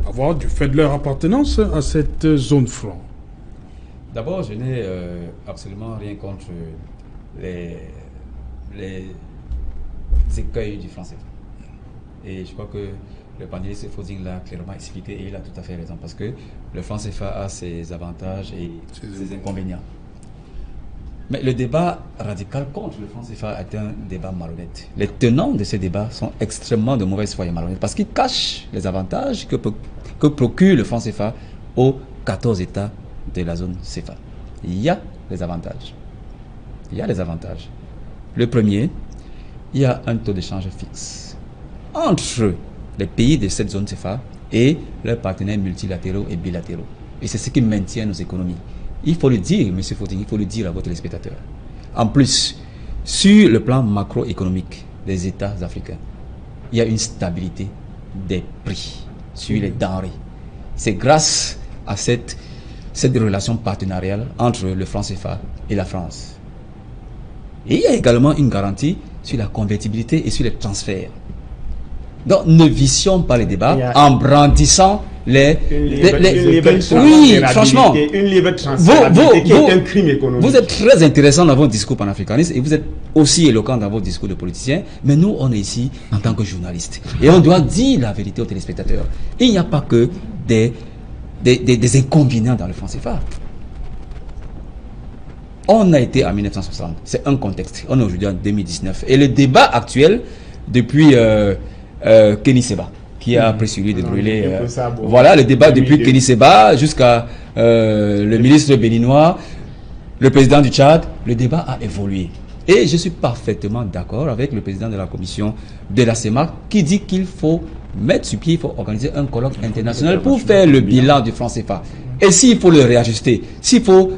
avoir du fait de leur appartenance à cette zone franc. D'abord, je n'ai absolument rien contre les écueils du franc CFA. Et je crois que le panéliste Fosing l'a clairement expliqué et il a tout à fait raison parce que le franc CFA a ses avantages et ses inconvénients. Mais le débat radical contre le franc CFA est un débat malhonnête. Les tenants de ce débat sont extrêmement de mauvaise foi et malhonnêtes parce qu'ils cachent les avantages que procure le franc CFA aux 14 États de la zone CFA. Il y a les avantages. Le premier, il y a un taux d'échange fixe entre les pays de cette zone CFA et leurs partenaires multilatéraux et bilatéraux. Et c'est ce qui maintient nos économies. Il faut le dire, M. Fauting, il faut le dire à vos téléspectateurs. En plus, sur le plan macroéconomique des États africains, il y a une stabilité des prix sur les denrées. C'est grâce à cette relation partenariale entre le franc CFA et la France. Et il y a également une garantie sur la convertibilité et sur les transferts. Donc, ne vicions pas les débats en brandissant oui, franchement, une libre transférabilité qui est un crime économique. Vous êtes très intéressant dans votre discours panafricaniste et vous êtes aussi éloquent dans votre discours de politicien, mais nous, on est ici en tant que journalistes. Et on doit dire la vérité aux téléspectateurs. Il n'y a pas que des inconvénients dans le franc CFA. On a été en 1960, c'est un contexte. On est aujourd'hui en 2019. Et le débat actuel, depuis Kenny Seba, qui a pris celui de brûler. Voilà le débat depuis Kenny Seba jusqu'à le ministre béninois, le président du Tchad. Le débat a évolué. Et je suis parfaitement d'accord avec le président de la commission de la CEMAC qui dit qu'il faut mettre sur pied, il faut organiser un colloque international pour faire le bilan du franc CFA. Et s'il faut le réajuster, s'il faut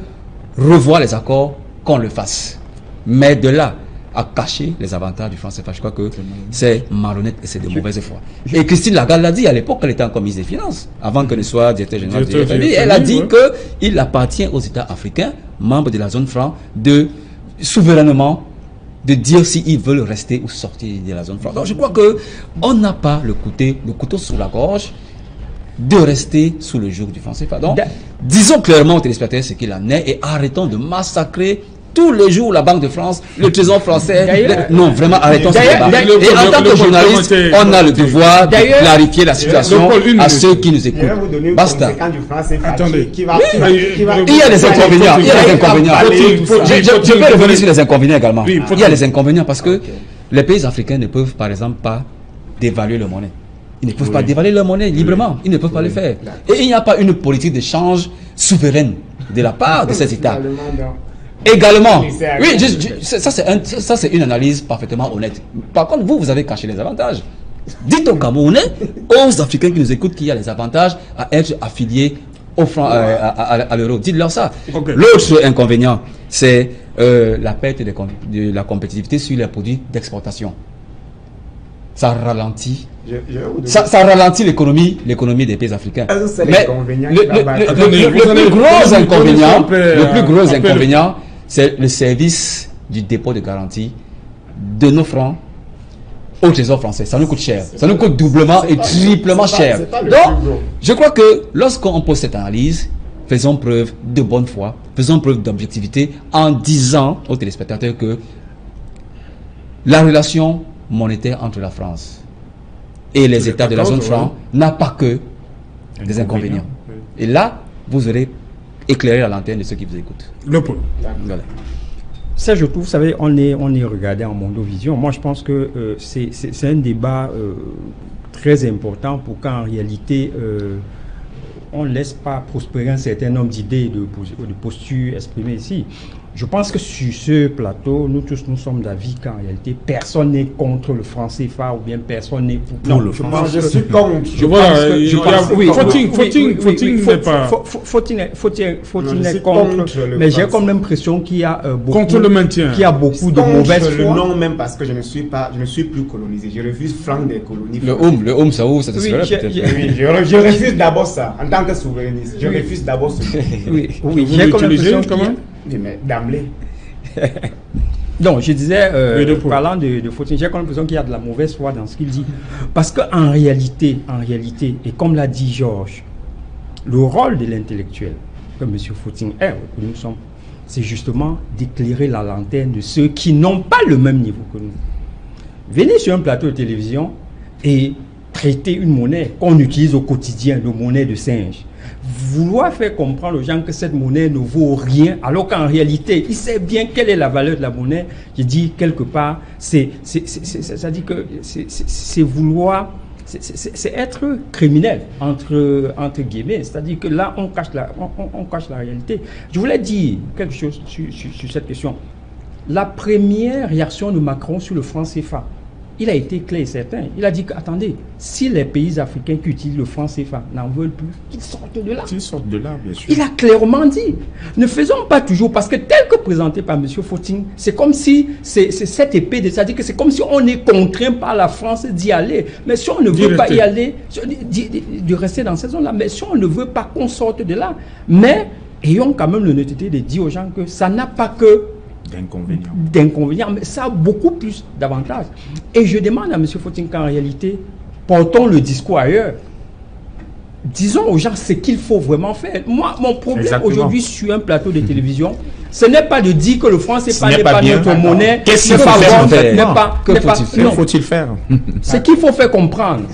revoir les accords, qu'on le fasse. Mais de là à cacher les avantages du franc CFA, je crois que c'est malhonnête et c'est de mauvaise foi. Et Christine Lagarde l'a dit à l'époque, elle était encore ministre des Finances, avant qu'elle ne soit directeur général du FMI. Elle a dit qu'il appartient aux États africains, membres de la zone franc, de souverainement de dire s'ils veulent rester ou sortir de la zone franc. Donc je crois qu'on n'a pas le couteau sous la gorge de rester sous le joug du franc CFA. Donc, disons clairement aux téléspectateurs ce qu'il en est et arrêtons de massacrer tous les jours la Banque de France, le Trésor français. Non, vraiment, arrêtons ce débat. Et en tant que journaliste, on a le devoir de clarifier la situation à ceux qui nous écoutent. Basta. Attendez. Il y a des inconvénients. Je peux revenir sur les inconvénients également. Il y a les inconvénients parce que les pays africains ne peuvent, par exemple, pas dévaluer leur monnaie. Ils ne peuvent pas dévaluer leur monnaie librement. Ils ne peuvent pas le faire. Et il n'y a pas une politique d'échange souveraine de la part de ces États. Également, oui, ça c'est une analyse parfaitement honnête. Par contre, vous avez caché les avantages. Dites aux Camerounais, aux Africains qui nous écoutent, qu'il y a les avantages à être affiliés au franc, à l'euro. Dites-leur ça. L'autre inconvénient, c'est la perte de la compétitivité sur les produits d'exportation. Ça ralentit. Ça ralentit l'économie des pays africains. Mais le plus gros inconvénient, c'est le service du dépôt de garantie de nos francs au trésor français. Ça nous coûte cher. Ça nous coûte doublement et triplement cher. Donc, je crois que lorsqu'on pose cette analyse, faisons preuve de bonne foi, faisons preuve d'objectivité en disant aux téléspectateurs que la relation monétaire entre la France et les États de la zone franc n'a pas que des inconvénients. Et là, vous aurez éclairé la lanterne de ceux qui vous écoutent. Le point. Voilà. Ça, je trouve, vous savez, on est regardé en Mondovision. Moi, je pense que c'est un débat très important pour qu'en réalité, on ne laisse pas prospérer un certain nombre d'idées et de postures exprimées ici. Je pense que sur ce plateau, nous tous, nous sommes d'avis qu'en réalité, personne n'est contre le franc CFA ou bien personne n'est pour le franc. Je suis contre. Faut-il est contre, mais j'ai comme l'impression qu'il y a beaucoup contre le maintien. Qu'il y a beaucoup de mauvaise foi. Non, même parce que je ne suis plus colonisé. Je refuse franc des colonies. Le home, ça ouvre, ça te serait peut-être. Je refuse d'abord ça, en tant que souverainiste. Je refuse d'abord ce. Oui, j'ai comme l'impression comment. Mais d'emblée. Donc, je disais, parlant de Fortune, j'ai l'impression qu'il y a de la mauvaise foi dans ce qu'il dit. Parce qu'en réalité, et comme l'a dit Georges, le rôle de l'intellectuel, comme M. Fortune est, que nous sommes, c'est justement d'éclairer la lanterne de ceux qui n'ont pas le même niveau que nous. Venez sur un plateau de télévision et traiter une monnaie qu'on utilise au quotidien, de monnaie de singe. Vouloir faire comprendre aux gens que cette monnaie ne vaut rien, alors qu'en réalité, il sait bien quelle est la valeur de la monnaie. Je dis quelque part, c'est-à-dire que c'est vouloir, c'est être criminel, entre guillemets. C'est-à-dire que là, on cache la réalité. Je voulais dire quelque chose sur cette question. La première réaction de Macron sur le franc CFA, il a été clair et certain. Il a dit que, attendez, si les pays africains qui utilisent le franc CFA n'en veulent plus, qu'ils sortent de là. Qu'ils sortent de là, bien sûr. Il a clairement dit. Ne faisons pas toujours, parce que tel que présenté par M. Fortune, c'est comme si c'est cette épée, c'est-à-dire que c'est comme si on est contraint par la France d'y aller. Mais si on ne veut pas y aller, de rester dans cette zone-là, mais si on ne veut pas qu'on sorte de là, mais ayons quand même l'honnêteté de dire aux gens que ça n'a pas que d'inconvénients, mais ça a beaucoup plus d'avantages. Et je demande à M. Fortune qu'en réalité, portons le discours ailleurs. Disons aux gens ce qu'il faut vraiment faire. Moi, mon problème aujourd'hui sur un plateau de télévision, ce n'est pas de dire que le franc CFA n'est pas notre monnaie. Qu'est-ce qu'il faut faire? Ce qu'il faut faire comprendre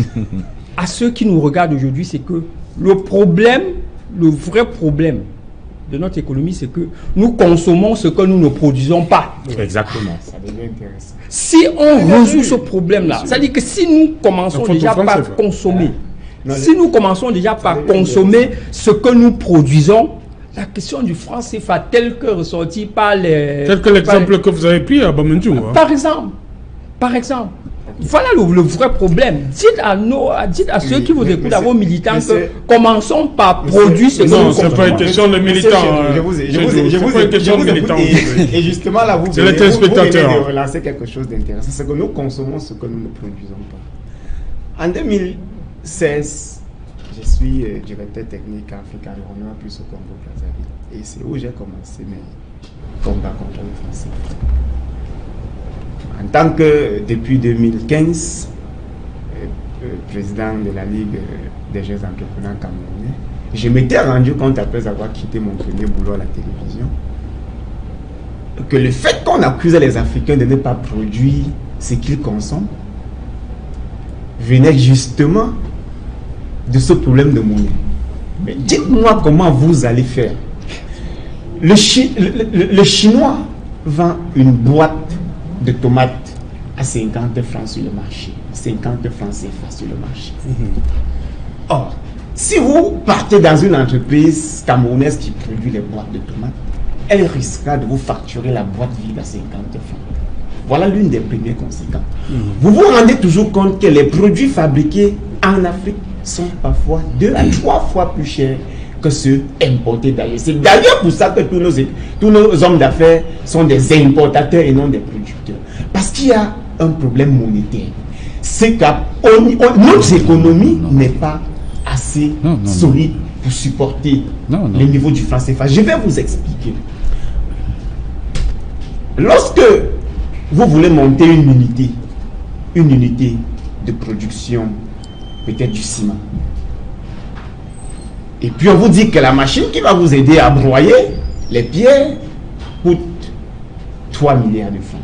à ceux qui nous regardent aujourd'hui, c'est que le vrai problème de notre économie, c'est que nous consommons ce que nous ne produisons pas. Exactement. Ça devient intéressant. Si on résout ce problème-là, c'est-à-dire que si nous commençons déjà par consommer, ce que nous produisons, la question du franc CFA tel que ressorti par les... Tel que l'exemple que vous avez pris à Bamendjou. Par exemple. Voilà le vrai problème. Dites à ceux qui vous écoutent, à vos militants, que commençons par produire ce que nous consommons. Non, ce n'est pas une question de militants. Et justement, là, vous venez de relancer quelque chose d'intéressant. C'est que nous consommons ce que nous ne produisons pas. En 2016, je suis directeur technique Afrique Environnement plus au Congo-Brazzaville. Et c'est où j'ai commencé mes combats contre le français. En tant que, depuis 2015, président de la Ligue des jeunes entrepreneurs camerounais, je m'étais rendu compte, après avoir quitté mon premier boulot à la télévision, que le fait qu'on accusait les Africains de ne pas produire ce qu'ils consomment venait justement de ce problème de monnaie. Mais dites-moi comment vous allez faire. Le Chinois vend une boîte de tomates à 50 francs sur le marché. 50 francs CFA sur le marché. Or, si vous partez dans une entreprise camerounaise qui produit les boîtes de tomates, elle risquera de vous facturer la boîte vide à 50 francs. Voilà l'une des premières conséquences. Vous vous rendez toujours compte que les produits fabriqués en Afrique sont parfois 2 à 3 fois plus chers que ceux importés d'ailleurs. C'est d'ailleurs pour ça que tous nos hommes d'affaires sont des importateurs et non des producteurs. Parce qu'il y a un problème monétaire. C'est que notre économie n'est pas assez solide pour supporter le niveau du franc CFA. Je vais vous expliquer. Lorsque vous voulez monter une unité de production, peut-être du ciment, et puis on vous dit que la machine qui va vous aider à broyer les pierres coûte 3 milliards de francs.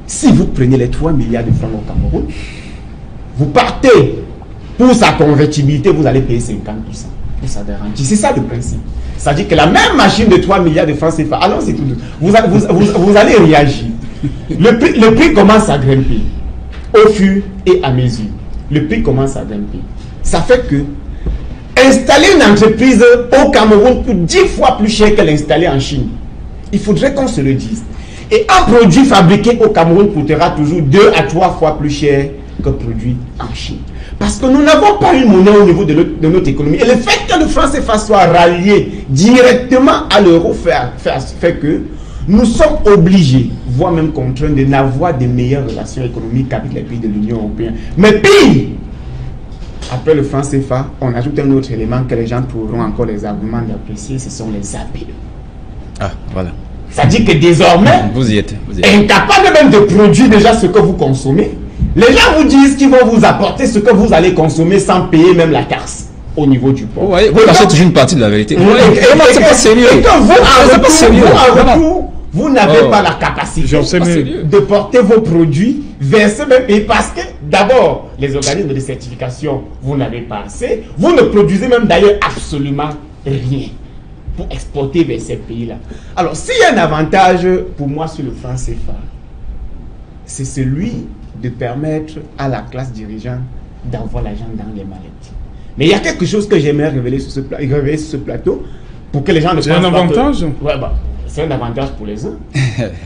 Si vous prenez les 3 milliards de francs au Cameroun, vous partez pour sa convertibilité, vous allez payer 50% pour sa garantie. C'est ça le principe. C'est-à-dire que la même machine de 3 milliards de francs CFA, allons-y tout de suite, vous allez réagir. Le prix commence à grimper au fur et à mesure. Le prix commence à grimper. Ça fait que installer une entreprise au Cameroun coûte 10 fois plus cher que l'installer en Chine. Il faudrait qu'on se le dise. Et un produit fabriqué au Cameroun coûtera toujours 2 à 3 fois plus cher que produit en Chine. Parce que nous n'avons pas une monnaie au niveau de notre économie. Et le fait que le franc CFA soit rallié directement à l'euro fait que nous sommes obligés, voire même contraints, de n'avoir de meilleures relations économiques avec les pays de l'Union européenne. Mais pire, après le franc CFA, on ajoute un autre élément que les gens trouveront encore les arguments d'apprécier, ce sont les APE. Ah, voilà. Ça dit que désormais, vous y êtes. incapable même de produire déjà ce que vous consommez, les gens vous disent qu'ils vont vous apporter ce que vous allez consommer sans payer même la taxe au niveau du port. Vous cachez toujours une partie de la vérité. C'est pas sérieux. Et que vous n'avez pas la capacité de de porter vos produits vers ce même pays parce que d'abord, les organismes de certification, vous n'avez pas assez. Vous ne produisez même d'ailleurs absolument rien pour exporter vers ces pays-là. Alors, s'il y a un avantage pour moi sur le franc CFA, c'est celui de permettre à la classe dirigeante d'avoir l'argent dans les mallettes. Mais il y a quelque chose que j'aimerais révéler sur ce plateau pour que les gens ne pensent pas. C'est un avantage? C'est un avantage pour les uns.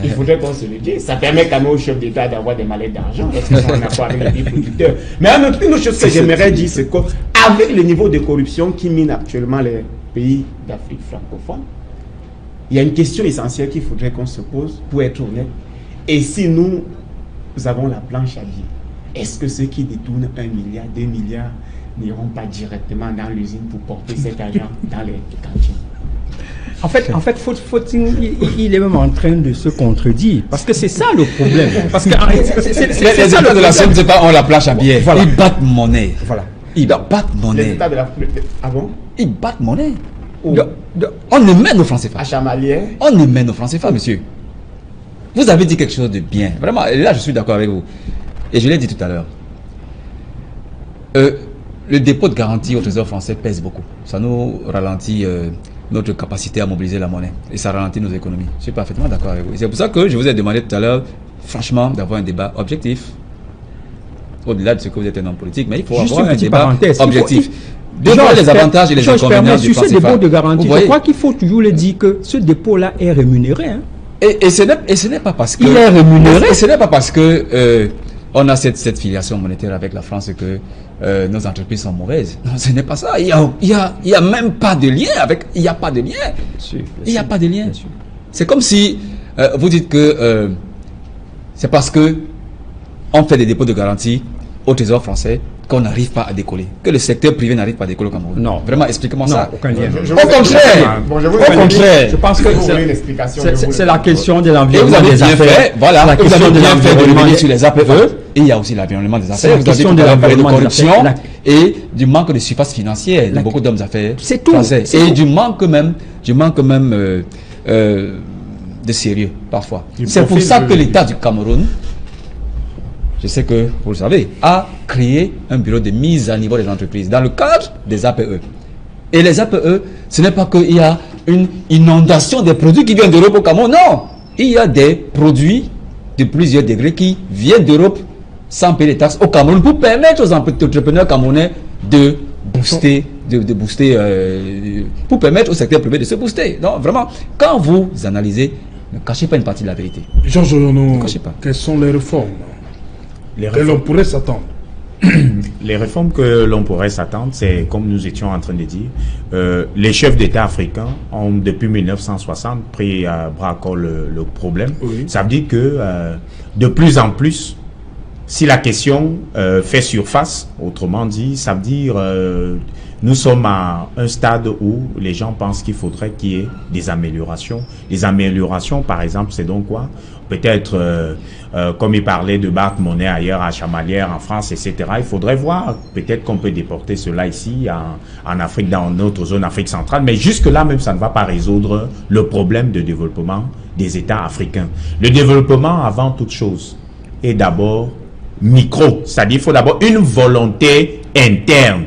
Il faudrait qu'on se le dise. Ça permet quand même aux chefs d'État d'avoir des mallettes d'argent parce qu'ils sont en accord avec les pays producteurs. Mais une autre chose que j'aimerais dire, c'est qu'avec le niveau de corruption qui mine actuellement les pays d'Afrique francophone, il y a une question essentielle qu'il faudrait qu'on se pose pour être honnête. Et si nous avons la planche à billets, est-ce que ceux qui détournent 1 milliard, 2 milliards n'iront pas directement dans l'usine pour porter cet argent dans les cantines? En fait, il est même en train de se contredire. Parce que c'est ça le problème. Parce que les États de la scène, c'est pas on la planche à billets. Voilà. Ils battent monnaie. Voilà. Ils battent monnaie. Les États de la... Ah bon? Ils battent monnaie. On émet nos francs CFA. À Chamalières. On émet nos francs CFA, monsieur. Vous avez dit quelque chose de bien. Vraiment, là, je suis d'accord avec vous. Et je l'ai dit tout à l'heure. Le dépôt de garantie au Trésor français pèse beaucoup. Ça nous ralentit notre capacité à mobiliser la monnaie. Et ça ralentit nos économies. Je suis parfaitement d'accord avec vous. C'est pour ça que je vous ai demandé tout à l'heure, franchement, d'avoir un débat objectif. Au-delà de ce que vous êtes un homme politique, mais il faut avoir un débat objectif. Déjà, les avantages et les inconvénients du franc CFA. Sur ce dépôt de garantie, je crois qu'il faut toujours le dire que ce dépôt-là est rémunéré. Hein. Et ce n'est pas parce que... Il est rémunéré. Et ce n'est pas parce que on a cette filiation monétaire avec la France que nos entreprises sont mauvaises. Non, ce n'est pas ça. Il y a même pas de lien avec... Il n'y a pas de lien. Il n'y a pas de lien. C'est comme si vous dites que c'est parce que on fait des dépôts de garantie au Trésor français qu'on n'arrive pas à décoller. Que le secteur privé n'arrive pas à décoller au Cameroun. Non. Vraiment, expliquez-moi ça. Aucun lien. Au contraire. Au contraire. Je pense que c'est la question de l'environnement des affaires. Voilà. La question de l'environnement sur les APE. Et il y a aussi l'environnement des affaires. La question de l'environnement de corruption et du manque de surface financière de beaucoup d'hommes d'affaires français. Et du manque même de sérieux parfois. C'est pour ça que l'État du Cameroun, je sais que vous le savez, a créé un bureau de mise à niveau des entreprises dans le cadre des APE. Et les APE, ce n'est pas qu'il y a une inondation des produits qui viennent d'Europe au Cameroun. Non, il y a des produits de plusieurs degrés qui viennent d'Europe sans payer les taxes au Cameroun pour permettre aux entrepreneurs camerounais de booster, pour permettre au secteur privé de se booster. Donc vraiment, quand vous analysez, ne cachez pas une partie de la vérité. Georges Oyono, quelles sont les réformes que l'on pourrait s'attendre? Les réformes que l'on pourrait s'attendre, c'est comme nous étions en train de dire, les chefs d'État africains ont depuis 1960 pris à bras corps le problème. Oui. Ça veut dire que de plus en plus, si la question fait surface, autrement dit, ça veut dire nous sommes à un stade où les gens pensent qu'il faudrait qu'il y ait des améliorations. Les améliorations, par exemple, c'est donc quoi? Peut-être, comme il parlait de Bart Monnaie ailleurs, à Chamalières, en France, etc. Il faudrait voir, peut-être qu'on peut déporter cela ici, en Afrique, dans notre zone Afrique centrale. Mais jusque-là, même, ça ne va pas résoudre le problème de développement des États africains. Le développement, avant toute chose, est d'abord micro. C'est-à-dire, il faut d'abord une volonté interne.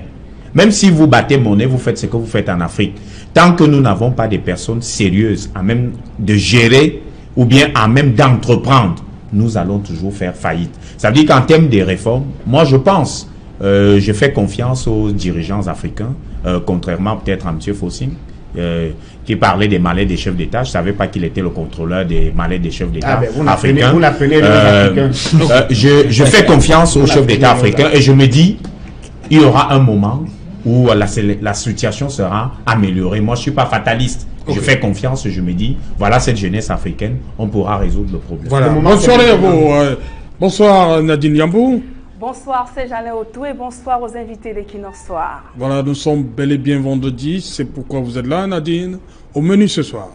Même si vous battez monnaie, vous faites ce que vous faites en Afrique. Tant que nous n'avons pas des personnes sérieuses à même de gérer ou bien à même d'entreprendre, nous allons toujours faire faillite. Ça veut dire qu'en termes de réformes, moi je pense, je fais confiance aux dirigeants africains, contrairement peut-être à M. Fossing, qui parlait des malais des chefs d'État. Je ne savais pas qu'il était le contrôleur des malais des chefs d'État africains. Vous l'appelez je fais confiance aux chefs d'État africains et je me dis, il y aura un moment où la situation sera améliorée. Moi, je ne suis pas fataliste. Okay. Je fais confiance, je me dis, voilà cette jeunesse africaine, on pourra résoudre le problème. Voilà. Bonsoir à vous. Bonsoir Nadine Yambou. Bonsoir Serge-Alain Autou et bonsoir aux invités d'Equinox Soir. Voilà, nous sommes bel et bien vendredi, c'est pourquoi vous êtes là Nadine. Au menu ce soir.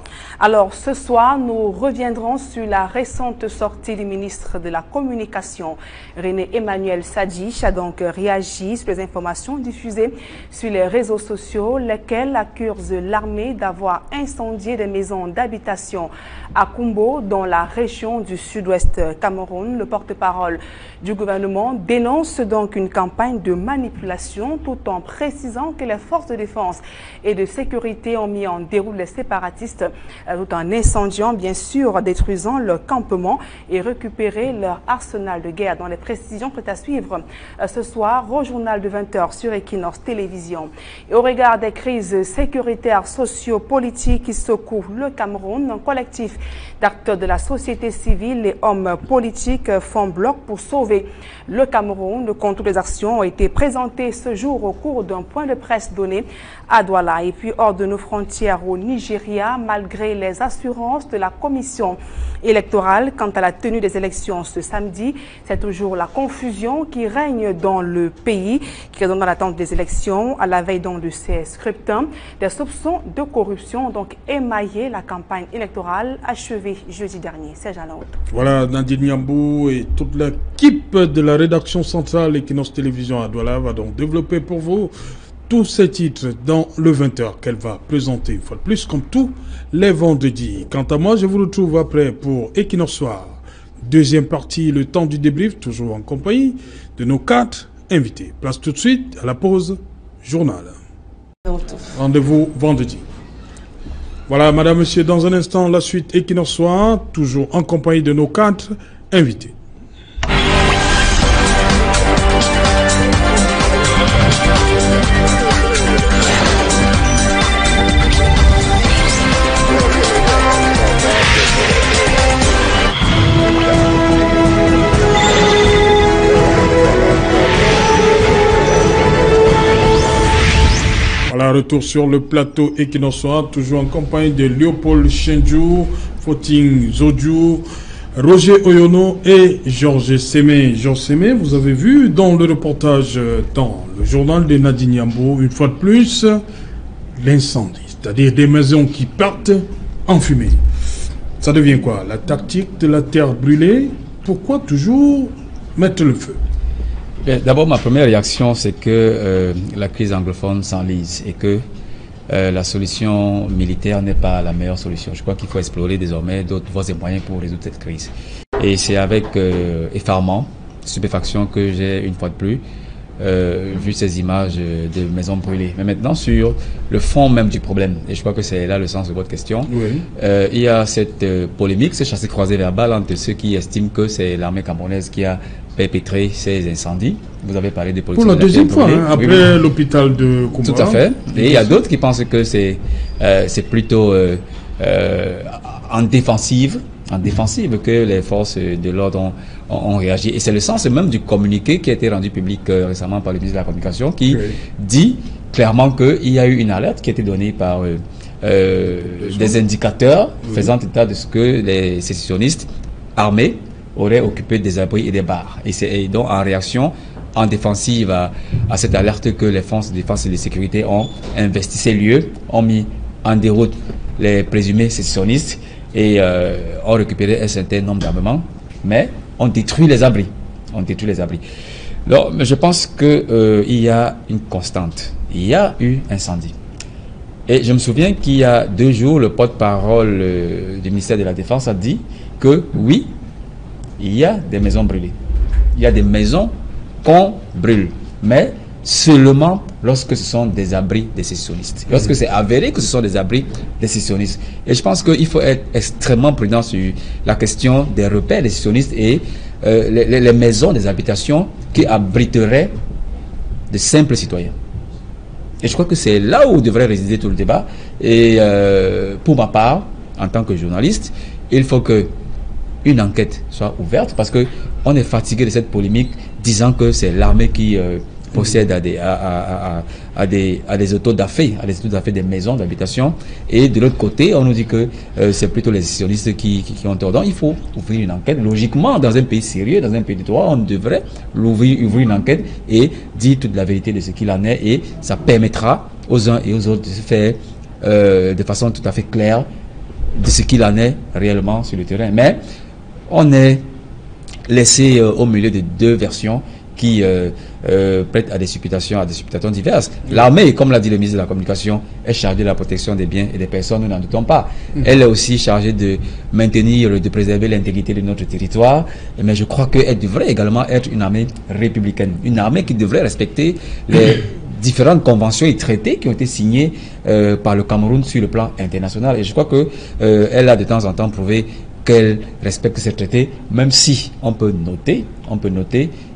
Alors ce soir, nous reviendrons sur la récente sortie du ministre de la Communication, René Emmanuel Sadji, a donc réagi sur les informations diffusées sur les réseaux sociaux, lesquelles accusent l'armée d'avoir incendié des maisons d'habitation à Kumbo, dans la région du sud-ouest Cameroun. Le porte-parole du gouvernement dénonce donc une campagne de manipulation tout en précisant que les forces de défense et de sécurité ont mis en déroute les séparatistes tout en incendiant, bien sûr, détruisant leur campement et récupérer leur arsenal de guerre. Dans les précisions que à suivre ce soir au journal de 20h sur Equinox Télévision. Et au regard des crises sécuritaires, socio-politiques qui secouent le Cameroun, un collectif d'acteurs de la société civile et hommes politiques font bloc pour sauver le Cameroun. Le compte des actions ont été présentés ce jour au cours d'un point de presse donné à Douala. Et puis hors de nos frontières au Nigeria, malgré les assurances de la commission électorale quant à la tenue des élections ce samedi, c'est toujours la confusion qui règne dans le pays, qui est dans l'attente des élections à la veille donc de ces scrutins. Des soupçons de corruption ont donc émaillé la campagne électorale achevée jeudi dernier. C'est Serge-Alain Autou. Voilà, Nadine Yambou et toute l'équipe de la rédaction centrale Equinox Télévision à Douala va donc développer pour vous tous ces titres dans le 20h qu'elle va présenter une fois de plus comme tous les vendredis. Quant à moi, je vous retrouve après pour Equinox Soir. Deuxième partie, le temps du débrief, toujours en compagnie de nos 4 invités. Place tout de suite à la pause journal. Rendez-vous vendredi. Voilà, madame, monsieur, dans un instant, la suite Equinox Soir, toujours en compagnie de nos 4 invités. Voilà, retour sur le plateau Equinox Soir, toujours en compagnie de Léopold Chenjou, Foting Zodjou, Roger Oyono et Georges Sémé. Georges Sémé, vous avez vu dans le reportage dans le journal de Nadine Yambou, une fois de plus, l'incendie, c'est-à-dire des maisons qui partent en fumée. Ça devient quoi? La tactique de la terre brûlée? Pourquoi toujours mettre le feu? D'abord, ma première réaction, c'est que la crise anglophone s'enlise et que la solution militaire n'est pas la meilleure solution. Je crois qu'il faut explorer désormais d'autres voies et moyens pour résoudre cette crise. Et c'est avec effarement, stupéfaction que j'ai, une fois de plus, vu ces images de maisons brûlées. Mais maintenant, sur le fond même du problème, et je crois que c'est là le sens de votre question, oui. Il y a cette polémique, ce chassé-croisé verbal entre ceux qui estiment que c'est l'armée camerounaise qui a perpétré ces incendies. Vous avez parlé de politique. Pour la deuxième fois, hein, après l'hôpital de Koumba. Tout à fait. Et il y a d'autres qui pensent que c'est plutôt en défensive que les forces de l'ordre ont réagi. Et c'est le sens même du communiqué qui a été rendu public récemment par le ministre de la Communication qui dit clairement qu'il y a eu une alerte qui a été donnée par des indicateurs faisant état de ce que les sécessionnistes armés auraient occupé des abris et des bars. Et c'est donc en réaction, en défensive à cette alerte que les forces de défense et de sécurité ont investi ces lieux, ont mis en déroute les présumés sécessionnistes et ont récupéré un certain nombre d'armements, mais on détruit les abris. Donc, je pense qu'il y a une constante. Il y a eu incendie. Et je me souviens qu'il y a 2 jours, le porte-parole du ministère de la Défense a dit que oui, il y a des maisons brûlées. Il y a des maisons qu'on brûle, mais seulement lorsque ce sont des abris des sécessionnistes. Lorsque c'est avéré que ce sont des abris des sécessionnistes. Et je pense qu'il faut être extrêmement prudent sur la question des repères des sécessionnistes et les maisons, des habitations qui abriteraient de simples citoyens. Et je crois que c'est là où devrait résider tout le débat. Et pour ma part, en tant que journaliste, il faut que une enquête soit ouverte parce que on est fatigué de cette polémique disant que c'est l'armée qui possède à des auto-da-fé, des maisons d'habitation, et de l'autre côté on nous dit que c'est plutôt les sionistes qui ont tort. Donc il faut ouvrir une enquête. Logiquement, dans un pays sérieux, dans un pays de droit, on devrait ouvrir une enquête et dire toute la vérité de ce qu'il en est, et ça permettra aux uns et aux autres de se faire de façon tout à fait claire de ce qu'il en est réellement sur le terrain. Mais on est laissé au milieu de 2 versions qui prêtent à des supputations diverses. L'armée, comme l'a dit le ministre de la Communication, est chargée de la protection des biens et des personnes, nous n'en doutons pas. Elle est aussi chargée de maintenir, de préserver l'intégrité de notre territoire, mais je crois qu'elle devrait également être une armée républicaine, une armée qui devrait respecter les différentes conventions et traités qui ont été signés par le Cameroun sur le plan international. Et je crois qu'elle a de temps en temps prouvé qu'elle respecte ces traités, même si on peut noter,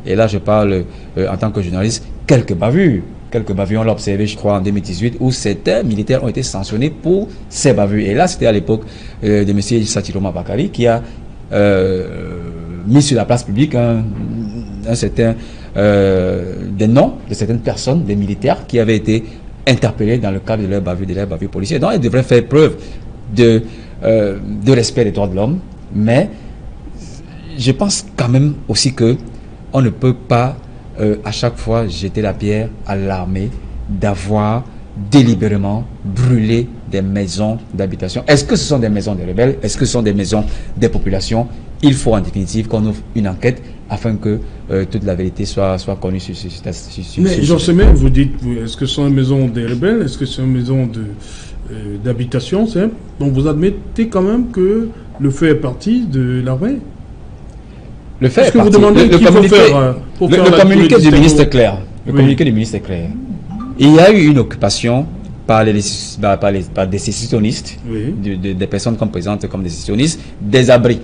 et là je parle en tant que journaliste, quelques bavures, on l'a observé je crois en 2018, où certains militaires ont été sanctionnés pour ces bavures. Et là c'était à l'époque de M. Satiroma Bakari qui a mis sur la place publique un certain des noms de certaines personnes, des militaires qui avaient été interpellés dans le cadre de leur bavure policière. Donc elle devrait faire preuve de respect des droits de l'homme, mais je pense quand même aussi que on ne peut pas à chaque fois jeter la pierre à l'armée d'avoir délibérément brûlé des maisons d'habitation. Est-ce que ce sont des maisons des rebelles? Est-ce que ce sont des maisons des populations? Il faut en définitive qu'on ouvre une enquête afin que toute la vérité soit connue sur mais Jean Semé, vous dites, est-ce que ce sont des maisons des rebelles? Est-ce que ce sont des maisons d'habitation? Donc vous admettez quand même que le fait est parti de l'armée? Le fait est parti. Vous demandez le communiqué du ministre est clair. Le communiqué du ministre est clair. Il y a eu une occupation par des sécessionnistes, des personnes qu'on présente comme des sécessionnistes, des abris.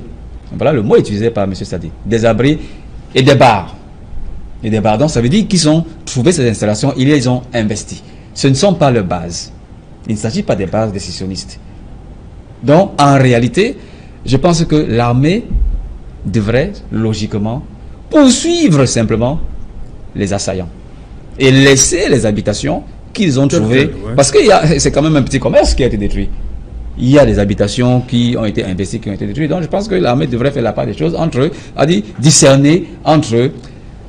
Voilà le mot utilisé par M. Sadi. Des abris et des bars. Donc ça veut dire qu'ils ont trouvé ces installations, ils les ont investies. Ce ne sont pas leurs bases. Il ne s'agit pas des bases des sécessionnistes. Donc en réalité, je pense que l'armée devrait logiquement poursuivre simplement les assaillants et laisser les habitations qu'ils ont trouvées, parce que c'est quand même un petit commerce qui a été détruit. Il y a des habitations qui ont été investies, qui ont été détruites. Donc je pense que l'armée devrait faire la part des choses entre, discerner entre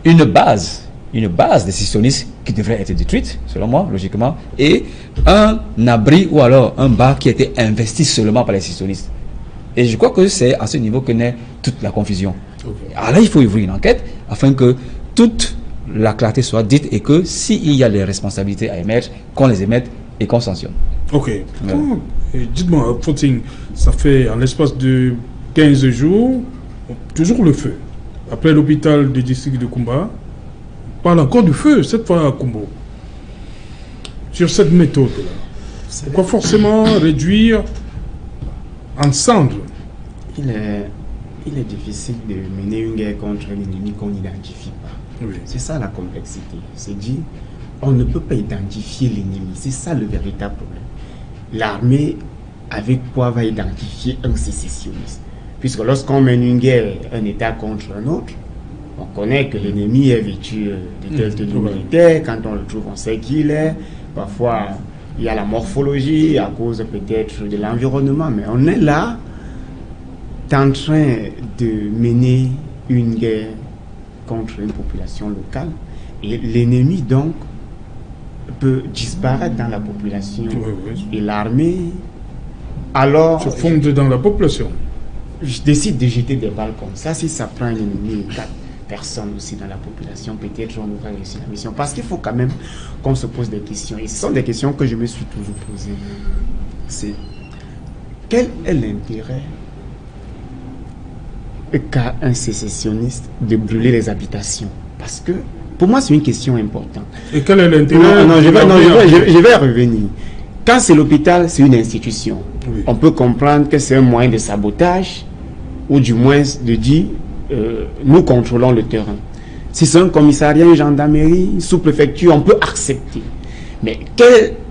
une base des sécessionnistes qui devrait être détruite, selon moi, logiquement, et un abri ou alors un bar qui a été investi seulement par les sécessionnistes. Et je crois que c'est à ce niveau que naît toute la confusion. Alors là, il faut ouvrir une enquête afin que toute la clarté soit dite et que s'il y a des responsabilités à émettre, qu'on les émette et qu'on sanctionne. Ok. Dites-moi, Fonting, ça fait en l'espace de 15 jours, toujours le feu. Après l'hôpital du district de Koumba, on parle encore du feu, cette fois à Koumbo. Sur cette méthode-là. Pourquoi forcément réduire en cendres? il est difficile de mener une guerre contre l'ennemi qu'on n'identifie pas. Oui. C'est ça la complexité. C'est dit, on ne peut pas identifier l'ennemi. C'est ça le véritable problème. L'armée, avec quoi va identifier un sécessionniste? Puisque lorsqu'on mène une guerre, un État contre un autre, on connaît que l'ennemi est vêtu de telle tenue militaire. Quand on le trouve, on sait qui il est. Parfois, il y a la morphologie à cause peut-être de l'environnement. Mais on est là en train de mener une guerre contre une population locale. Et l'ennemi, donc, peut disparaître dans la population. Et l'armée, alors... se fonde dans la population. Je décide de jeter des balles comme ça. Si ça prend un ennemi, 4 personnes aussi dans la population, peut-être on aura réussi la mission. Parce qu'il faut quand même qu'on se pose des questions. Et ce sont des questions que je me suis toujours posées. C'est quel est l'intérêt qu'a un sécessionniste de brûler les habitations? Parce que pour moi, c'est une question importante. Et quel est l'intérêt? Je vais revenir. Quand c'est l'hôpital, c'est une institution. Oui. On peut comprendre que c'est un moyen de sabotage, ou du moins de dire, nous contrôlons le terrain. Si c'est un commissariat, une gendarmerie, une sous-préfecture, on peut accepter. Mais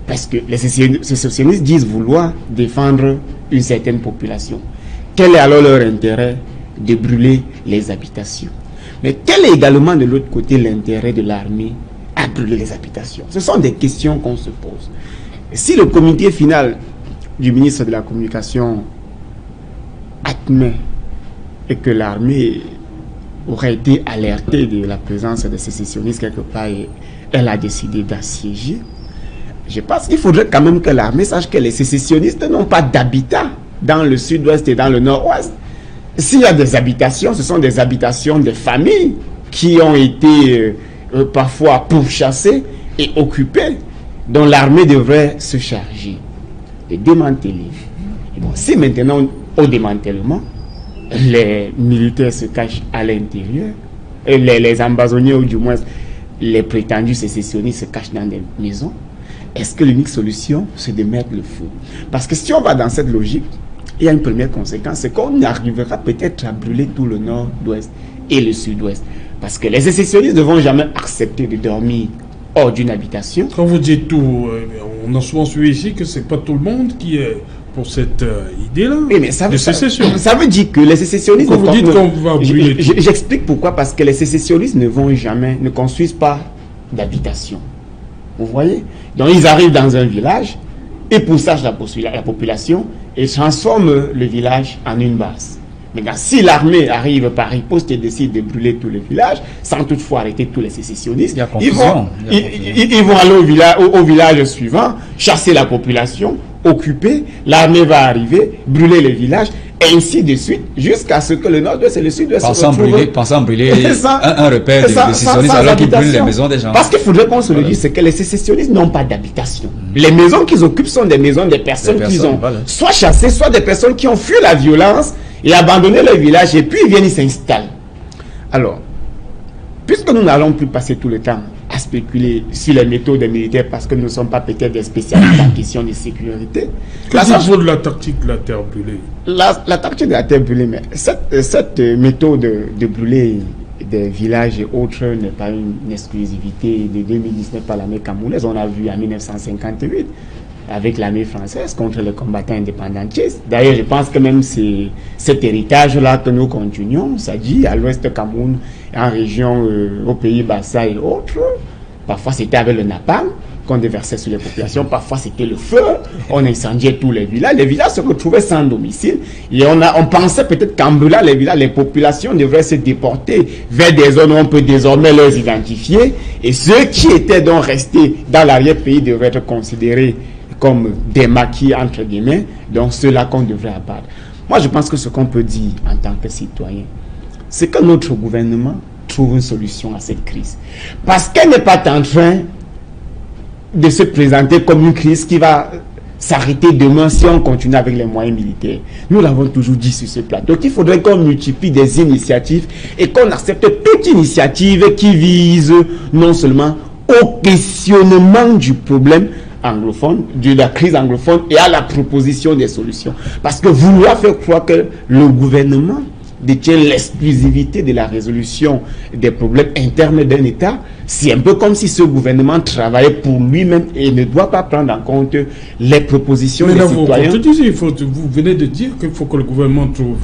parce que les sécessionnistes disent vouloir défendre une certaine population. Quel est alors leur intérêt de brûler les habitations? Mais quel est également de l'autre côté l'intérêt de l'armée à brûler les habitations? Ce sont des questions qu'on se pose. Et si le comité final du ministre de la Communication admet et que l'armée aurait été alertée de la présence des sécessionnistes quelque part et elle a décidé d'assiéger, je pense qu'il faudrait quand même que l'armée sache que les sécessionnistes n'ont pas d'habitat dans le sud-ouest et dans le nord-ouest. S'il y a des habitations, ce sont des habitations de familles qui ont été parfois pourchassées et occupées, dont l'armée devrait se charger de démanteler. Et bon, si maintenant, au démantèlement, les militaires se cachent à l'intérieur, les ambazoniers, ou du moins les prétendus sécessionnistes se cachent dans des maisons, est-ce que l'unique solution, c'est de mettre le feu? Parce que si on va dans cette logique, il y a une première conséquence, c'est qu'on arrivera peut-être à brûler tout le nord-ouest et le sud-ouest. Parce que les sécessionnistes ne vont jamais accepter de dormir hors d'une habitation. Quand vous dites tout, on a souvent suivi ici que c'est pas tout le monde qui est pour cette idée-là de sécession. Ça veut dire que les sécessionnistes... Quand vous dites qu'on va brûler tout. J'explique pourquoi. Parce que les sécessionnistes ne construisent pas d'habitation. Vous voyez? Donc ils arrivent dans un village, époussagent la population et transforment le village en une base. Maintenant, si l'armée arrive par riposte et décide de brûler tout le village, sans toutefois arrêter tous les sécessionnistes, ils vont aller au village suivant, chasser la population, occuper, l'armée va arriver, brûler le village, et ainsi de suite, jusqu'à ce que le nord-ouest et le sud-ouest se retrouvent. Pensant brûler un repère de sécessionnistes alors qu'ils brûlent les maisons des gens. Parce qu'il faudrait qu'on se le dise, c'est que les sécessionnistes n'ont pas d'habitation. Les maisons qu'ils occupent sont des maisons des personnes qui ont soit chassé, soit des personnes qui ont fui la violence et abandonné leur village, et puis ils viennent, ils s'installent. Alors, puisque nous n'allons plus passer tout le temps à spéculer sur les méthodes des militaires, parce que nous ne sommes pas peut-être des spécialistes en question de sécurité. Qu'est-ce que la tactique de la terre brûlée? La tactique de la terre brûlée, mais cette méthode de brûler des villages et autres n'est pas une exclusivité de 2019 par l'armée camerounaise. On a vu en 1958 avec l'armée française contre les combattants indépendantistes. D'ailleurs, je pense que même c'est cet héritage-là que nous continuons, c'est-à-dire à l'ouest de Cameroun, en région, au pays Bassa et autres. Parfois, c'était avec le napalm qu'on déversait sur les populations. Parfois, c'était le feu. On incendiait tous les villages. Les villages se retrouvaient sans domicile. Et on pensait peut-être qu'en brûlant les villages, les populations devraient se déporter vers des zones où on peut désormais les identifier. Et ceux qui étaient donc restés dans l'arrière-pays devraient être considérés comme des maquis, entre guillemets. Donc, ceux-là qu'on devrait abattre. Moi, je pense que ce qu'on peut dire en tant que citoyen, c'est que notre gouvernement trouve une solution à cette crise. Parce qu'elle n'est pas en train de se présenter comme une crise qui va s'arrêter demain si on continue avec les moyens militaires. Nous l'avons toujours dit sur ce plateau qu'il faudrait qu'on multiplie des initiatives et qu'on accepte toute initiative qui vise non seulement au questionnement du problème anglophone, de la crise anglophone et à la proposition des solutions. Parce que vouloir faire croire que le gouvernement détient l'exclusivité de la résolution des problèmes internes d'un État, c'est un peu comme si ce gouvernement travaillait pour lui-même et ne doit pas prendre en compte les propositions des citoyens. Vous venez de dire qu'il faut que le gouvernement trouve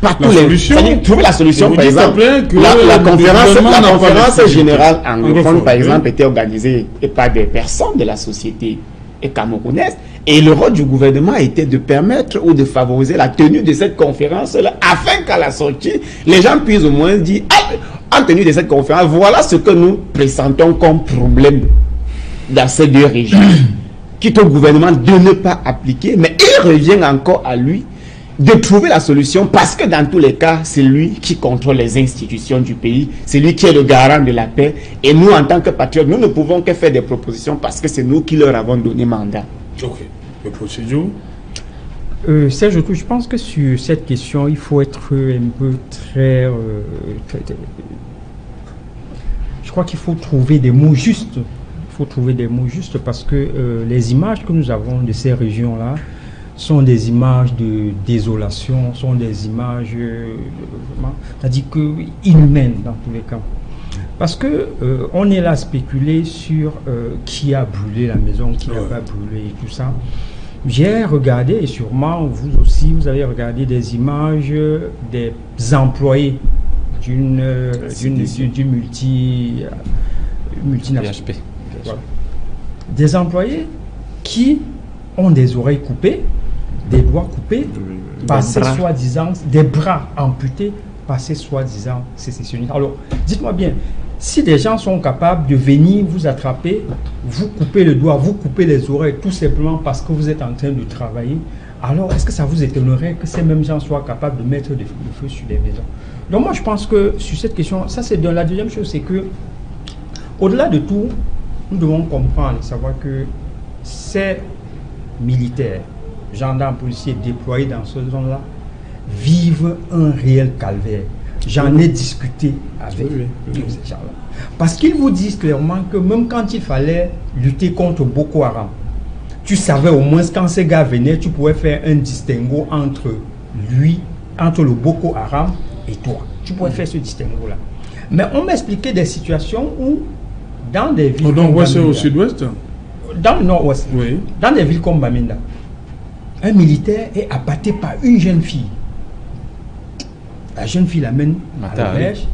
la solution. Trouver la solution, par exemple. La conférence générale anglophone, par exemple, était organisée par des personnes de la société camerounaise. Et le rôle du gouvernement était de permettre ou de favoriser la tenue de cette conférence-là, afin qu'à la sortie, les gens puissent au moins dire, en tenue de cette conférence, voilà ce que nous pressentons comme problème dans ces deux régions. Quitte au gouvernement de ne pas appliquer, mais il revient encore à lui de trouver la solution, parce que dans tous les cas, c'est lui qui contrôle les institutions du pays, c'est lui qui est le garant de la paix, et nous, en tant que patriotes, nous ne pouvons que faire des propositions parce que c'est nous qui leur avons donné mandat. Ok. Le procédure Serge, je pense que sur cette question, il faut être un peu très je crois qu'il faut trouver des mots justes. Il faut trouver des mots justes parce que les images que nous avons de ces régions-là sont des images de désolation, sont des images, c'est-à-dire que inhumaines dans tous les cas. Parce que on est là à spéculer sur qui a brûlé la maison, qui n'a pas brûlé et tout ça. J'ai regardé, et sûrement vous aussi, vous avez regardé des images des employés d'une multinationale. Voilà. Des employés qui ont des oreilles coupées, des doigts coupés, passés soi-disant, des bras amputés, passés soi-disant sécessionnistes. Alors, dites-moi bien, si des gens sont capables de venir vous attraper, vous couper le doigt, vous couper les oreilles, tout simplement parce que vous êtes en train de travailler, alors est-ce que ça vous étonnerait que ces mêmes gens soient capables de mettre le feu sur des maisons? Donc moi je pense que sur cette question, ça c'est la deuxième chose, c'est que au-delà de tout, nous devons comprendre, savoir que ces militaires, gendarmes, policiers déployés dans cette zone-là vivent un réel calvaire. J'en ai discuté avec ces gens-là. Parce qu'ils vous disent clairement que même quand il fallait lutter contre Boko Haram, tu savais au moins quand ces gars venaient, tu pouvais faire un distinguo entre lui, entre le Boko Haram et toi. Tu pouvais faire ce distinguo-là. Mais on m'expliquait des situations où, dans des villes... Au nord-ouest et au sud-ouest? Dans le nord-ouest. Oui. Dans des villes comme Bamenda, un militaire est abattu par une jeune fille. La jeune fille l'amène à l'auberge,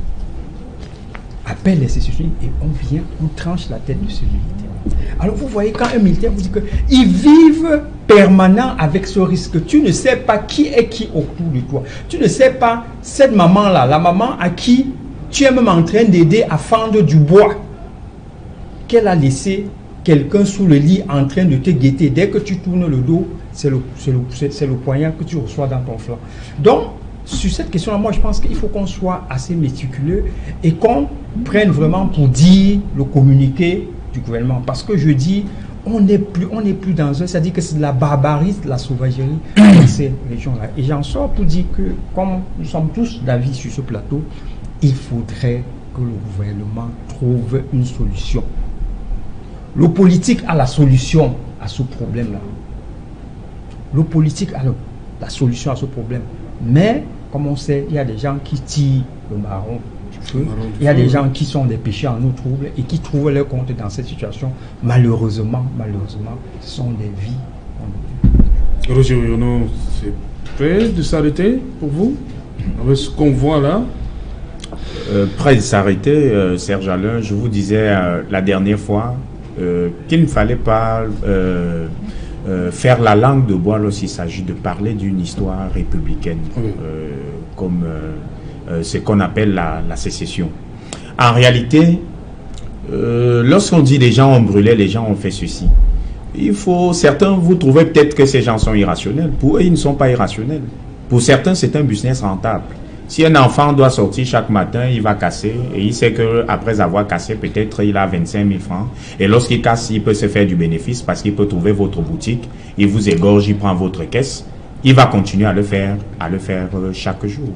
appelle les sécessionnistes et on vient, on tranche la tête de ce militaire. Alors vous voyez, quand un militaire vous dit qu'ils vivent permanent avec ce risque, tu ne sais pas qui est qui autour de toi. Tu ne sais pas cette maman-là, la maman à qui tu es même en train d'aider à fendre du bois, qu'elle a laissé quelqu'un sous le lit en train de te guetter. Dès que tu tournes le dos, c'est le poignard que tu reçois dans ton flanc. Donc, sur cette question-là, moi je pense qu'il faut qu'on soit assez méticuleux et qu'on prenne vraiment pour dire le communiqué du gouvernement. Parce que je dis, on n'est plus dans un, c'est-à-dire que c'est de la barbarie, de la sauvagerie dans ces régions-là. Et j'en sors pour dire que, comme nous sommes tous d'avis sur ce plateau, il faudrait que le gouvernement trouve une solution. Le politique a la solution à ce problème-là. Le politique a la solution à ce problème. Mais, comme on sait, il y a des gens qui tirent le marron du feu. Il y a des gens qui sont des péchés en eau trouble et qui trouvent leur compte dans cette situation. Malheureusement, ce sont des vies. Roger Oyono, c'est prêt de s'arrêter pour vous? Avec ce qu'on voit là? Prêt de s'arrêter, Serge Alain, je vous disais la dernière fois qu'il ne fallait pas faire la langue de bois lorsqu'il s'agit de parler d'une histoire républicaine, comme ce qu'on appelle la sécession. En réalité, lorsqu'on dit les gens ont brûlé, les gens ont fait ceci, certains, vous trouvez peut-être que ces gens sont irrationnels. Pour eux, ils ne sont pas irrationnels. Pour certains, c'est un business rentable. Si un enfant doit sortir chaque matin, il va casser et il sait qu'après avoir cassé, peut-être il a 25 000 francs. Et lorsqu'il casse, il peut se faire du bénéfice parce qu'il peut trouver votre boutique, il vous égorge, il prend votre caisse. Il va continuer à le faire chaque jour.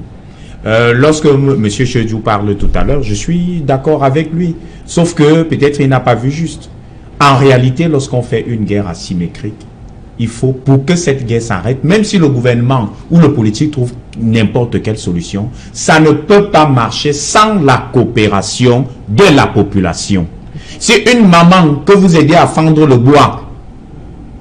Lorsque M. Chediou parle tout à l'heure, je suis d'accord avec lui. Sauf que peut-être il n'a pas vu juste. En réalité, lorsqu'on fait une guerre asymétrique, il faut, pour que cette guerre s'arrête, même si le gouvernement ou le politique trouve n'importe quelle solution, ça ne peut pas marcher sans la coopération de la population. Si une maman que vous aidez à fendre le bois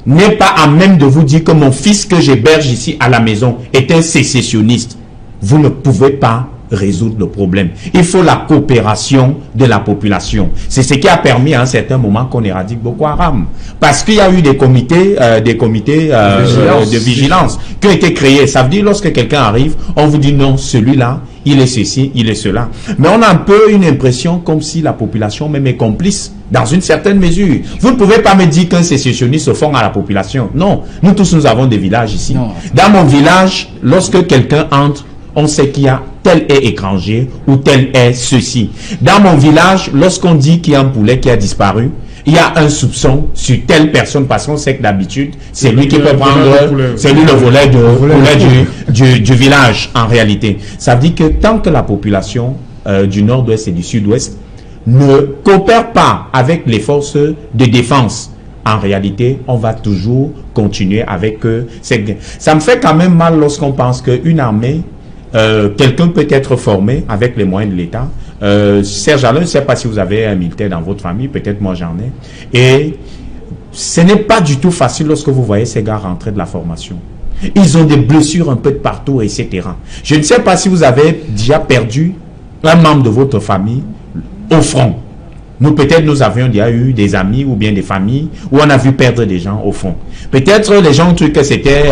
n'est pas à même de vous dire que mon fils que j'héberge ici à la maison est un sécessionniste, vous ne pouvez pas résoudre le problème. Il faut la coopération de la population. C'est ce qui a permis à un certain moment qu'on éradique Boko Haram. Parce qu'il y a eu des comités de vigilance qui ont été créés. Ça veut dire lorsque quelqu'un arrive, on vous dit non, celui-là, il est ceci, il est cela. Mais on a un peu une impression comme si la population même est complice dans une certaine mesure. Vous ne pouvez pas me dire qu'un sécessionniste se forme à la population. Non, nous tous nous avons des villages ici. Non. Dans mon village, lorsque quelqu'un entre, on sait qu'il y a tel est étranger ou tel est ceci. Dans mon village, lorsqu'on dit qu'il y a un poulet qui a disparu, il y a un soupçon sur telle personne parce qu'on sait que d'habitude, c'est lui qui peut prendre, c'est lui le volet du village en réalité. Ça veut dire que tant que la population du nord-ouest et du sud-ouest ne coopère pas avec les forces de défense, en réalité, on va toujours continuer avec ça me fait quand même mal lorsqu'on pense qu'une armée, quelqu'un peut être formé avec les moyens de l'État. Serge Alain, je ne sais pas si vous avez un militaire dans votre famille, peut-être moi j'en ai. Et ce n'est pas du tout facile lorsque vous voyez ces gars rentrer de la formation. Ils ont des blessures un peu de partout, etc. Je ne sais pas si vous avez déjà perdu un membre de votre famille au front. Nous, peut-être, nous avions déjà eu des amis ou bien des familles où on a vu perdre des gens au fond. Peut-être les gens ont cru que c'était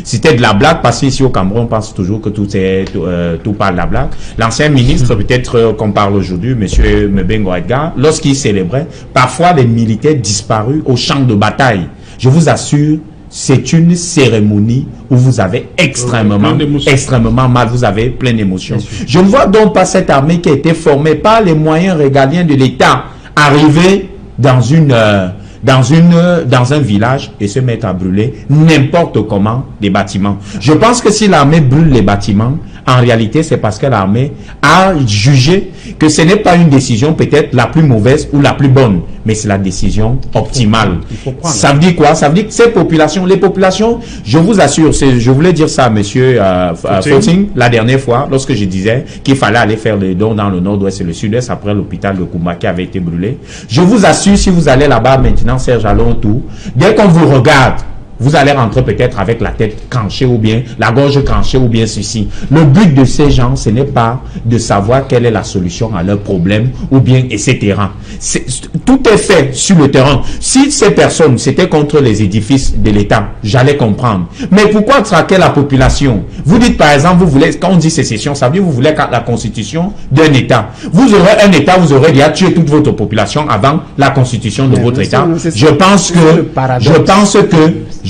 c'était de la blague, parce qu'ici au Cameroun, on pense toujours que tout parle de la blague. L'ancien ministre, peut-être qu'on parle aujourd'hui, M. Mbengo Edgar, lorsqu'il célébrait, parfois des militaires disparus au champ de bataille. Je vous assure, c'est une cérémonie où vous avez extrêmement mal, vous avez plein d'émotions. Je ne vois donc pas cette armée qui a été formée par les moyens régaliens de l'État arriver dans un village et se mettre à brûler n'importe comment des bâtiments. Je pense que si l'armée brûle les bâtiments, en réalité, c'est parce que l'armée a jugé que ce n'est pas une décision peut-être la plus mauvaise ou la plus bonne, mais c'est la décision optimale. Ça veut dire quoi? Ça veut dire que ces populations, les populations, je vous assure, je voulais dire ça à monsieur Footing la dernière fois, lorsque je disais qu'il fallait aller faire les dons dans le nord-ouest et le sud-est après l'hôpital de Koumba qui avait été brûlé. Je vous assure, si vous allez là-bas maintenant, Serge Alain tout, dès qu'on vous regarde, vous allez rentrer peut-être avec la tête tranchée ou bien la gorge tranchée ou bien ceci. Le but de ces gens, ce n'est pas de savoir quelle est la solution à leurs problèmes ou bien etc. Tout est fait sur le terrain. Si ces personnes, c'était contre les édifices de l'État, j'allais comprendre. Mais pourquoi traquer la population? Vous dites par exemple, vous voulez, quand on dit sécession, ça veut dire que vous voulez la constitution d'un État. Vous aurez un État, vous aurez déjà tué toute votre population avant la constitution de votre État.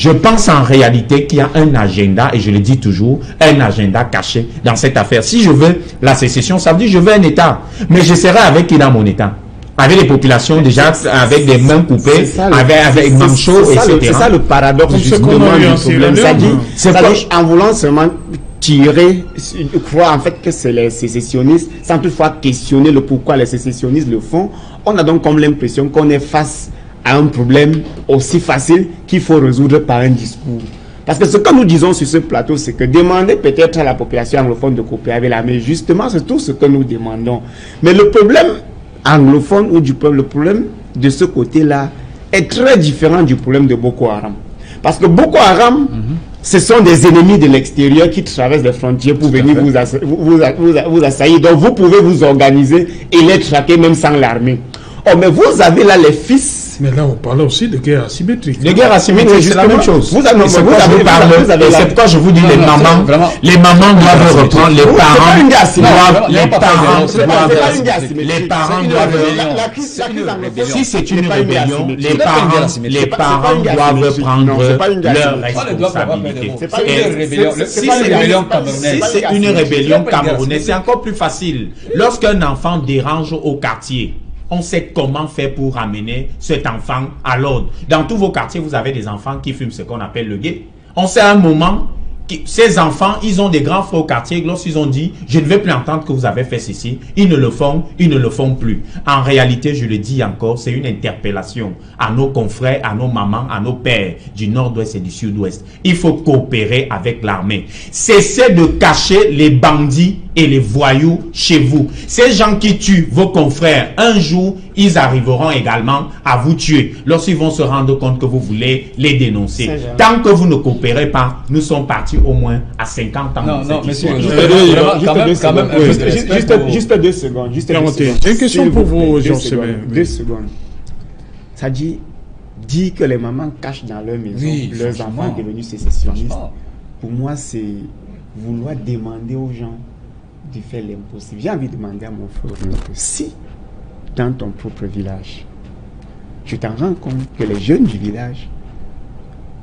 Je pense en réalité qu'il y a un agenda, et je le dis toujours, un agenda caché dans cette affaire. Si je veux la sécession, ça veut dire que je veux un État. Mais je serai avec qui dans mon État? Avec les populations déjà avec des mains coupées, avec manchots, etc. C'est ça le paradoxe justement du problème. C'est-à-dire en voulant seulement tirer, croire en fait que c'est les sécessionnistes, sans toutefois questionner le pourquoi les sécessionnistes le font, on a donc comme l'impression qu'on est face à un problème aussi facile qu'il faut résoudre par un discours. Parce que ce que nous disons sur ce plateau, c'est que demander peut-être à la population anglophone de coopérer avec l'armée, justement, c'est tout ce que nous demandons. Mais le problème anglophone ou du peuple, le problème de ce côté-là est très différent du problème de Boko Haram. Parce que Boko Haram, ce sont des ennemis de l'extérieur qui traversent les frontières pour venir vous assaillir. Donc vous pouvez vous organiser et les traquer même sans l'armée. Oh, mais vous avez là les fils. Mais là, on parle aussi de guerre asymétrique. De guerre asymétrique, c'est la même chose. C'est pourquoi je vous dis, les mamans doivent reprendre, les parents doivent, si c'est une rébellion, les parents doivent prendre leur responsabilité. Si c'est une rébellion camerounaise, c'est encore plus facile. Lorsqu'un enfant dérange au quartier, on sait comment faire pour ramener cet enfant à l'ordre. Dans tous vos quartiers, vous avez des enfants qui fument ce qu'on appelle le guet. On sait à un moment Ces enfants, ils ont des grands frères au quartier. Lorsqu'ils ont dit, je ne vais plus entendre que vous avez fait ceci, ils ne le font plus. En réalité, je le dis encore, c'est une interpellation à nos confrères, à nos mamans, à nos pères du nord-ouest et du sud-ouest. Il faut coopérer avec l'armée. Cessez de cacher les bandits et les voyous chez vous. Ces gens qui tuent vos confrères, un jour, ils arriveront également à vous tuer lorsqu'ils vont se rendre compte que vous voulez les dénoncer. Tant que vous ne coopérez pas, nous sommes partis au moins à 50 ans. Non, monsieur, juste 2 secondes. Une question pour vous, Jean-Sébastien. 2 secondes. Ça dit que les mamans cachent dans leur maison leurs enfants devenus sécessionnistes. Pour moi, c'est vouloir demander aux gens de faire l'impossible. J'ai envie de demander à mon frère que si, dans ton propre village, tu t'en rends compte que les jeunes du village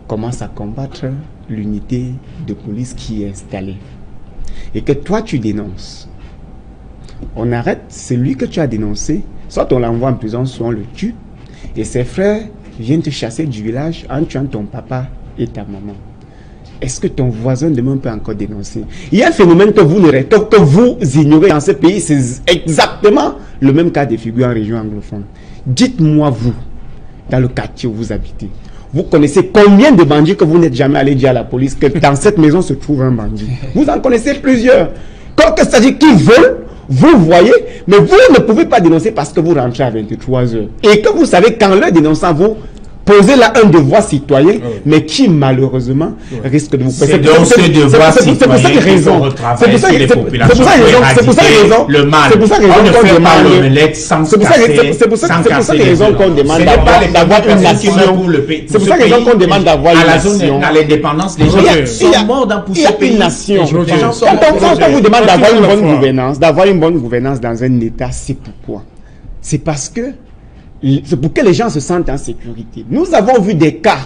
commencent à combattre l'unité de police qui est installée, et que toi tu dénonces, on arrête celui que tu as dénoncé, soit on l'envoie en prison, soit on le tue, et ses frères viennent te chasser du village en tuant ton papa et ta maman. Est-ce que ton voisin demain peut encore dénoncer? Il y a un phénomène que vous ignorez dans ce pays, c'est exactement le même cas de figure en région anglophone. Dites-moi, vous, dans le quartier où vous habitez, vous connaissez combien de bandits que vous n'êtes jamais allé dire à la police que dans cette maison se trouve un bandit? Vous en connaissez plusieurs. Quand il s'agit qu'ils volent, vous voyez, mais vous ne pouvez pas dénoncer parce que vous rentrez à 23 heures. Et que vous savez qu'en leur dénonçant, vous posez là un devoir citoyen, mais qui malheureusement risque de vous passer. C'est donc ce devoir citoyen qu'il faut retravailler sur les populations pour éradiquer le mal. C'est pour ça qu'on demande l'omelette sans casser, sans casser les gens qu'on demande d'avoir une nation. C'est pour ça qu'on demande d'avoir une nation. À l'indépendance, les gens sont morts dans pousser pays. Quand vous demande d'avoir une bonne gouvernance dans un État, c'est pourquoi? C'est parce que c'est pour que les gens se sentent en sécurité. Nous avons vu des cas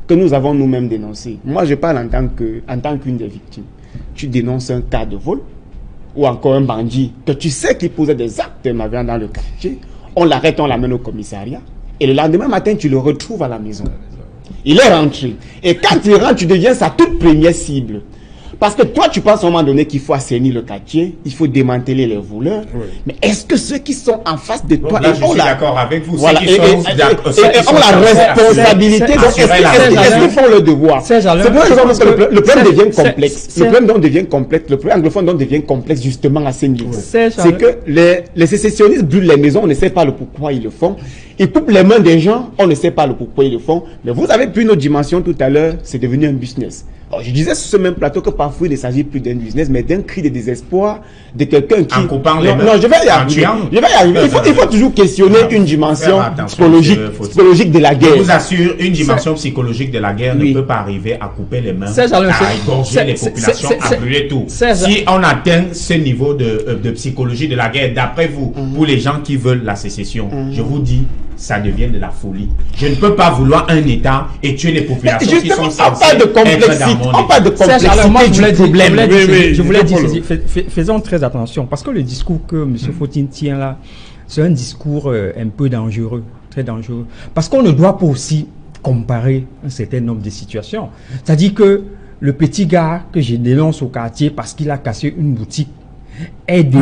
que nous avons nous-mêmes dénoncés. Moi, je parle en tant qu'une des victimes. Tu dénonces un cas de vol ou encore un bandit que tu sais qu'il posait des actes de malveillance dans le quartier. On l'arrête, on l'amène au commissariat. Et le lendemain matin, tu le retrouves à la maison. Il est rentré. Et quand il rentre, tu deviens sa toute première cible. Parce que toi, tu penses à un moment donné qu'il faut assainir le quartier, il faut démanteler les voleurs. Oui. Mais est-ce que ceux qui sont en face de toi... Là, je suis d'accord avec vous. Voilà, et ont la responsabilité. Est-ce qu'ils font le devoir? C'est pour ça que le problème devient complexe. Le problème devient complexe. Le problème anglophone devient complexe justement à ce niveau. C'est que les sécessionnistes brûlent les maisons, on ne sait pas le pourquoi ils le font. Ils coupent les mains des gens, on ne sait pas le pourquoi ils le font. Mais vous avez pris une autre dimension tout à l'heure, c'est devenu un business. Alors, je disais sur ce même plateau que parfois il ne s'agit plus d'un business, mais d'un cri de désespoir de quelqu'un qui... En coupant les mains. Non, je vais y arriver. Il faut toujours questionner une dimension psychologique de la guerre. Je vous assure, une dimension psychologique de la guerre ne peut pas arriver à couper les mains, à égorger les populations, à brûler tout. Si on atteint ce niveau de psychologie de la guerre, d'après vous, pour les gens qui veulent la sécession, je vous dis, ça devient de la folie. Je ne peux pas vouloir un État et tuer les populations qui sont censées être dans mon État. Je voulais dire, faisons très attention, parce que le discours que M. Fotine tient là, c'est un discours un peu dangereux, très dangereux. Parce qu'on ne doit pas aussi comparer un certain nombre de situations. C'est-à-dire que le petit gars que je dénonce au quartier parce qu'il a cassé une boutique, est de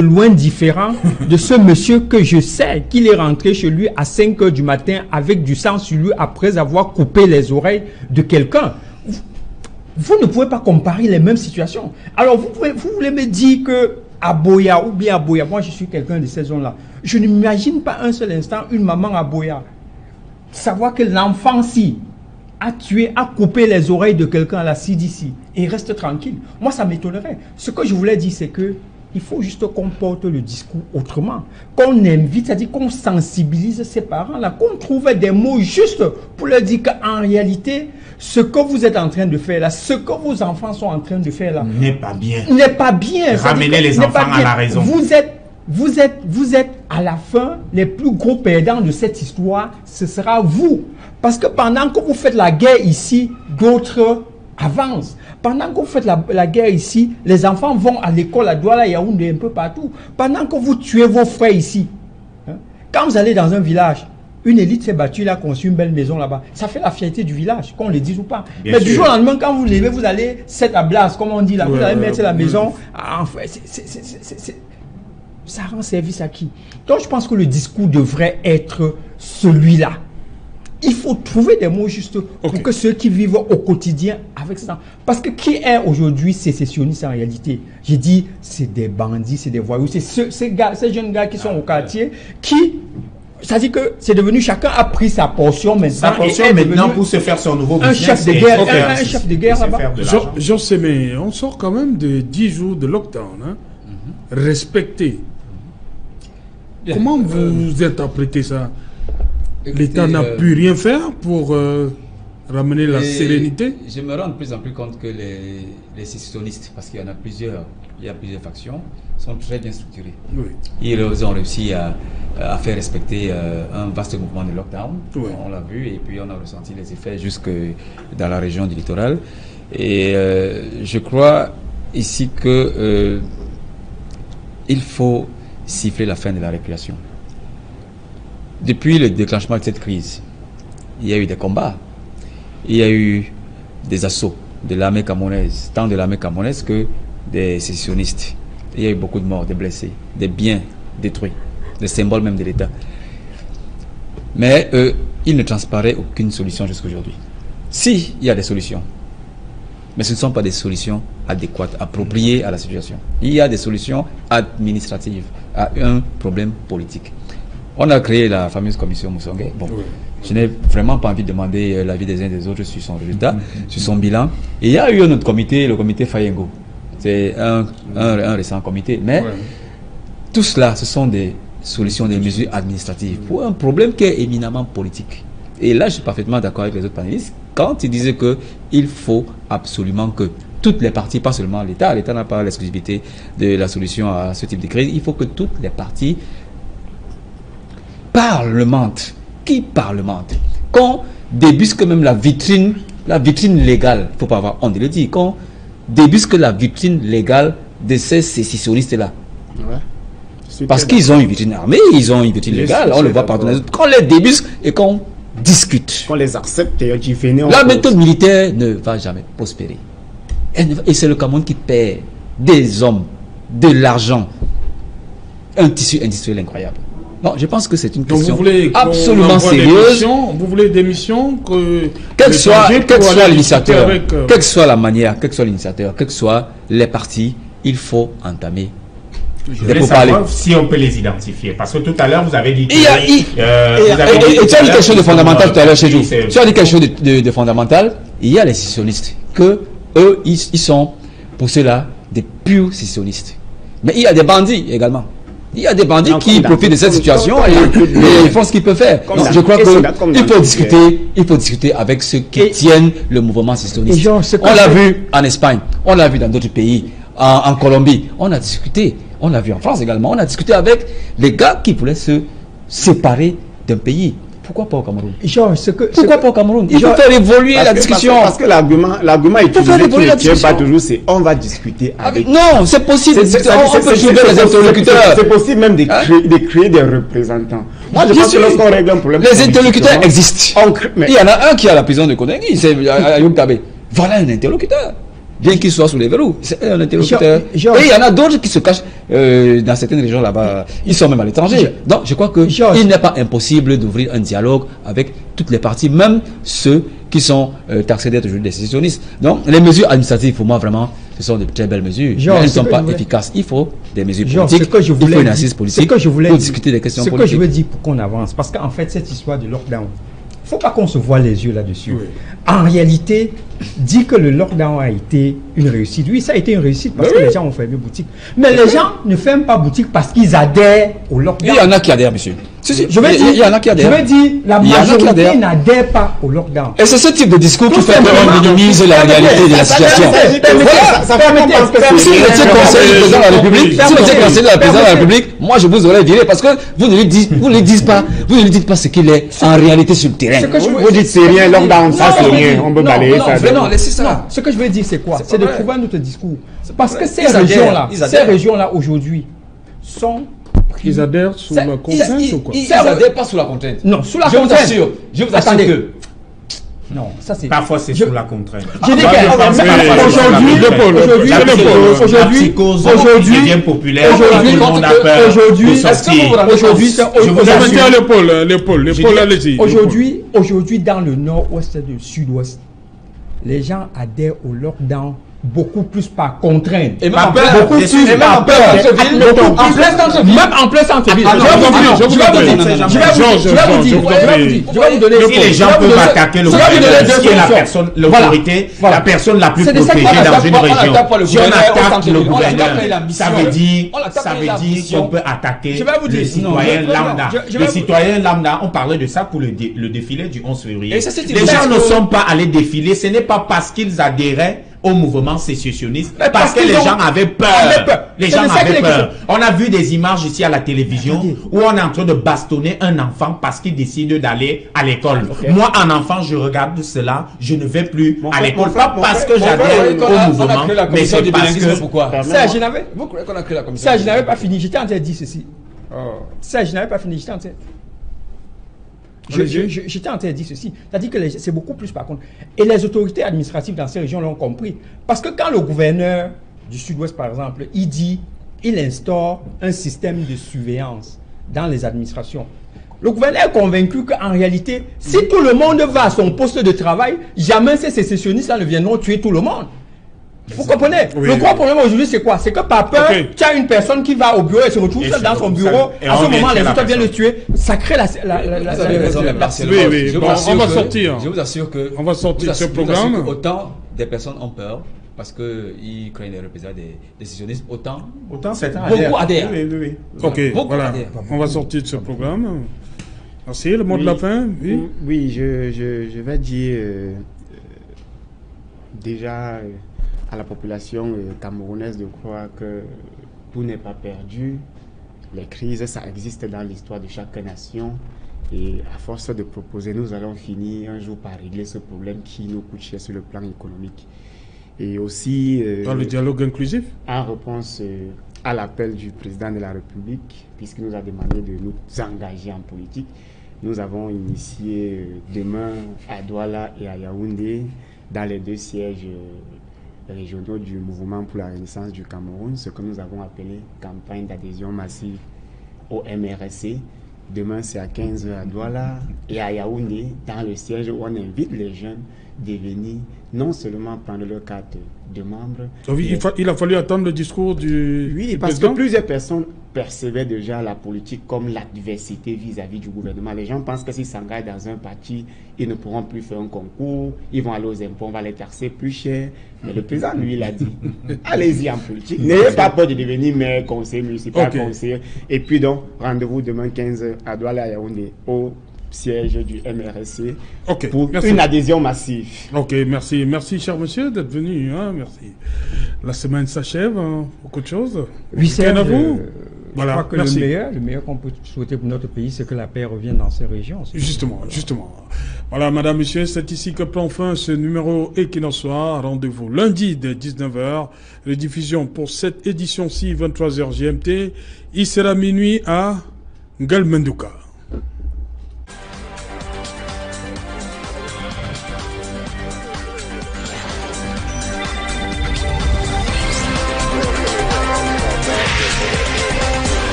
loin différent de ce monsieur que je sais qu'il est rentré chez lui à 5 h du matin avec du sang sur lui après avoir coupé les oreilles de quelqu'un. Vous ne pouvez pas comparer les mêmes situations. Alors vous voulez me dire que à Boya ou bien à Boya, moi je suis quelqu'un de ces zones-là, je ne m'imagine pas un seul instant une maman à Boya savoir que l'enfant-ci a coupé les oreilles de quelqu'un à la CDC et reste tranquille. Moi, ça m'étonnerait. Ce que je voulais dire, c'est que il faut juste qu'on porte le discours autrement. Qu'on invite, c'est-à-dire qu'on sensibilise ces parents-là, qu'on trouve des mots justes pour leur dire qu'en réalité, ce que vous êtes en train de faire là, ce que vos enfants sont en train de faire là, n'est pas bien. N'est pas bien. Ramenez les enfants à la raison. Vous êtes à la fin les plus gros perdants de cette histoire, ce sera vous. Parce que pendant que vous faites la guerre ici, d'autres avancent. Pendant que vous faites la guerre ici, les enfants vont à l'école à Douala, Yaoundé, un peu partout. Pendant que vous tuez vos frères ici, hein, quand vous allez dans un village, une élite s'est battue, il a construit une belle maison là-bas. Ça fait la fierté du village, qu'on le dise ou pas. Bien Mais sûr. du jour au lendemain, quand vous levez, vous allez cette à Blas, comme on dit là, vous allez mettre la maison. Ça rend service à qui? Donc je pense que le discours devrait être celui-là. Il faut trouver des mots justes pour que ceux qui vivent au quotidien avec ça. Parce que qui est aujourd'hui sécessionniste en réalité? J'ai dit, c'est des bandits, c'est des voyous, c'est ces jeunes gars qui sont au quartier qui... Ça dit que c'est devenu, chacun a pris sa portion maintenant. Sa portion maintenant pour se faire son nouveau business. Un chef de guerre, un chef de guerre là-bas. Jean Sémé, on sort quand même de 10 jours de lockdown. Hein? Respecté. Bien. Comment vous interprétez ça? L'État n'a pu rien faire pour ramener la sérénité? Je me rends de plus en plus compte que les sécessionnistes, parce qu'il y en a plusieurs, il y a plusieurs factions, sont très bien structurés. Oui. Ils ont réussi à faire respecter un vaste mouvement de lockdown. Oui. On l'a vu et puis on a ressenti les effets jusque dans la région du littoral. Et je crois ici que il faut siffler la fin de la récréation. Depuis le déclenchement de cette crise, il y a eu des combats, il y a eu des assauts de l'armée camerounaise, tant de l'armée camerounaise que des sécessionnistes. Il y a eu beaucoup de morts, des blessés, des biens détruits, des symboles même de l'État. Mais il ne transparaît aucune solution jusqu'à aujourd'hui. Si, il y a des solutions, mais ce ne sont pas des solutions adéquates, appropriées à la situation. Il y a des solutions administratives à un problème politique. On a créé la fameuse commission Moussongue. Bon, je n'ai vraiment pas envie de demander l'avis des uns et des autres sur son résultat, sur son bilan. Et il y a eu un autre comité, le comité Fayengo. C'est un récent comité. Mais tout cela, ce sont des solutions, des mesures administratives pour un problème qui est éminemment politique. Et là, je suis parfaitement d'accord avec les autres panélistes quand ils disaient qu'il faut absolument que toutes les parties, pas seulement l'État, l'État n'a pas l'exclusivité de la solution à ce type de crise, il faut que toutes les parties parlementent. Qui parlemente? Qu'on débusque même la vitrine légale, il ne faut pas avoir honte de le dire, qu'on débusque la vitrine légale de ces sécessionnistes-là. Ouais. Parce qu'ils ont une vitrine armée, ils ont une vitrine légale, on le voit partout. Qu'on les débusque et qu'on discute. Qu'on les accepte et qu'ils viennent. La méthode militaire ne va jamais prospérer. Et c'est le Cameroun qui perd des hommes, de l'argent, un tissu industriel incroyable. Non, je pense que c'est une question absolument sérieuse. Vous voulez des missions quel soit l'initiateur, quelle que soit la manière, quel que soit l'initiateur, quels que soient les partis, il faut entamer. Je voulais savoir si on peut les identifier. Parce que tout à l'heure, vous avez dit que... tu as dit quelque chose de fondamental tout à l'heure chez nous. Tu as dit quelque chose de fondamental. Il y a les sécessionnistes. Eux, ils sont, pour cela, des purs sécessionnistes. Mais il y a des bandits également. Il y a des bandits qui profitent de cette situation et ils font ce qu'ils peuvent faire. Donc, je crois qu'il faut discuter avec ceux qui tiennent le mouvement sécessionniste. On l'a vu en Espagne, on l'a vu dans d'autres pays, en Colombie. On a discuté, on l'a vu en France également. On a discuté avec les gars qui voulaient se séparer d'un pays. Pourquoi pas au Cameroun? Pourquoi pas au Cameroun? Il faut faire évoluer la discussion. Parce que l'argument utilisé pas toujours, c'est on va discuter avec. Non, c'est possible. On peut trouver les interlocuteurs. C'est possible même de créer des représentants. Moi, je pense que lorsqu'on règle un problème. Les interlocuteurs existent. Il y en a un qui est à la prison de Kondengi, c'est Ayoub Kabé. Voilà un interlocuteur. Bien qu'il soit sous les verrous, c'est un interlocuteur. Et il y en a d'autres qui se cachent dans certaines régions là-bas. Ils sont même à l'étranger. Donc je crois qu'il n'est pas impossible d'ouvrir un dialogue avec toutes les parties, même ceux qui sont taxés d'être aujourd'hui des sécessionnistes. Donc les mesures administratives, pour moi, vraiment, ce sont de très belles mesures. Mais elles ne sont pas efficaces. Il faut des mesures politiques. Il faut une assise politique pour discuter des questions politiques. Ce que je veux dire pour qu'on avance. Parce qu'en fait, cette histoire de lockdown, il ne faut pas qu'on se voit les yeux là-dessus. Oui. En réalité, dire que le lockdown a été une réussite, oui, ça a été une réussite parce que les gens ont fermé boutique. Mais les gens ne ferment pas boutique parce qu'ils adhèrent au lockdown. Il y en a qui adhèrent, monsieur. Il y en a qui adhèrent. Je veux dire, la majorité n'adhère pas au lockdown. Et c'est ce type de discours qui fait qu'on minimise la réalité de la situation. Ça permet si vous étiez conseiller du président de la République, si vous étiez conseiller de la présidente de la République, moi je vous aurais viré parce que vous ne lui dites pas ce qu'il est en réalité sur le terrain. Vous dites c'est rien, lockdown, ça c'est rien, on peut balayer ça. Non, laissez ça. Ce que je veux dire, c'est quoi? C'est de trouver notre discours. Parce que ces régions-là aujourd'hui sont Ils adhèrent sous la contrainte ou quoi? Ils adhèrent pas sous la contrainte. Non, sous la contrainte. Je vous assure que... Non, ça c'est... Parfois c'est sous la contrainte. J'ai dit qu'aujourd'hui, devient populaire, tout le monde a peur de sortir. Aujourd'hui, dans le nord-ouest et le sud-ouest, les gens adhèrent au lockdown beaucoup plus par contrainte. Et même en plein centre-ville. Même en plein centre-ville. Je vais vous donner. Si les gens peuvent attaquer le gouvernement, qui est l'autorité, la personne la plus protégée dans une région. Si on attaque le gouverneur, ça veut dire qu'on peut attaquer les citoyens lambda. Les citoyens lambda, on parlait de ça pour le défilé du 11 février. Les gens ne sont pas allés défiler, ce n'est pas parce qu'ils adhéraient au mouvement sécessionniste, parce que les gens avaient peur. Les gens avaient peur. On a vu des images ici à la télévision où on est en train de bastonner un enfant parce qu'il décide d'aller à l'école. Moi, en enfant, je regarde cela, je ne vais plus à l'école. Pas parce que j'adhère au mouvement, mais c'est parce que... Pourquoi? Vous croyez qu'on a créé la commission? Ça, je n'avais pas fini. J'étais en train de dire ceci. Ça, je n'avais pas fini. J'étais en train de... J'étais en train de dire ceci, c'est-à-dire que c'est beaucoup plus par contre. Et les autorités administratives dans ces régions l'ont compris. Parce que quand le gouverneur du sud-ouest, par exemple, il instaure un système de surveillance dans les administrations, le gouverneur est convaincu qu'en réalité, si tout le monde va à son poste de travail, jamais ces sécessionnistes ne viendront tuer tout le monde. Vous comprenez? Oui. Le gros problème aujourd'hui, c'est quoi? C'est que par peur, tu as une personne qui va au bureau et se retrouve seule dans son bureau. À ce moment, les autres viennent le tuer. Ça crée la... Oui, on va sortir. Je vous assure que... On va sortir ce programme. Autant des personnes ont peur parce qu'ils craignent les représailles des décisionnistes, autant c'est beaucoup adhèrent. Oui. Ok, voilà. On va sortir de ce programme. Merci. Le mot de la fin? Oui, je vais dire déjà... à la population camerounaise de croire que tout n'est pas perdu. Les crises, ça existe dans l'histoire de chaque nation. Et à force de proposer, nous allons finir un jour par régler ce problème qui nous coûte cher sur le plan économique. Et aussi... dans le dialogue inclusif? En réponse à l'appel du président de la République, puisqu'il nous a demandé de nous engager en politique, nous avons initié demain à Douala et à Yaoundé, dans les deux sièges régionaux du mouvement pour la renaissance du Cameroun, ce que nous avons appelé campagne d'adhésion massive au MRSC. Demain, c'est à 15h à Douala et à Yaoundé, dans le siège où on invite les jeunes de venir non seulement prendre leur carte de membre. Oui, il a fallu attendre le discours du parce président. Que plusieurs personnes percevaient déjà la politique comme l'adversité vis-à-vis du gouvernement. Les gens pensent que s'ils s'engagent dans un parti, ils ne pourront plus faire un concours, ils vont aller aux impôts, on va les taxer plus cher. Mais le président, lui, il a dit, allez-y en politique. N'ayez pas peur de devenir maire, conseiller municipal, conseiller. Et puis donc, rendez-vous demain 15h à Douala, à Yaoundé, au siège du MRSC pour une adhésion massive. Ok, merci. Merci, cher monsieur, d'être venu. Hein, merci. La semaine s'achève. Hein, beaucoup de choses. Oui, c'est à vous. Voilà, je crois que le meilleur qu'on peut souhaiter pour notre pays, c'est que la paix revienne dans ces régions. Justement. Voilà, madame, monsieur, c'est ici que prend fin ce numéro Equinox Soir. Rendez-vous lundi dès 19h. Rediffusion pour cette édition-ci, 23h GMT. Il sera minuit à Ngalmendouka.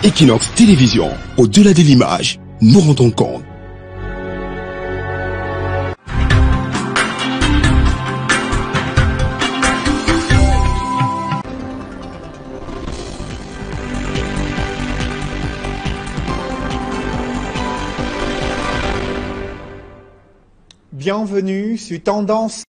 Equinox Télévision, au-delà de l'image, nous rendons compte. Bienvenue sur Tendance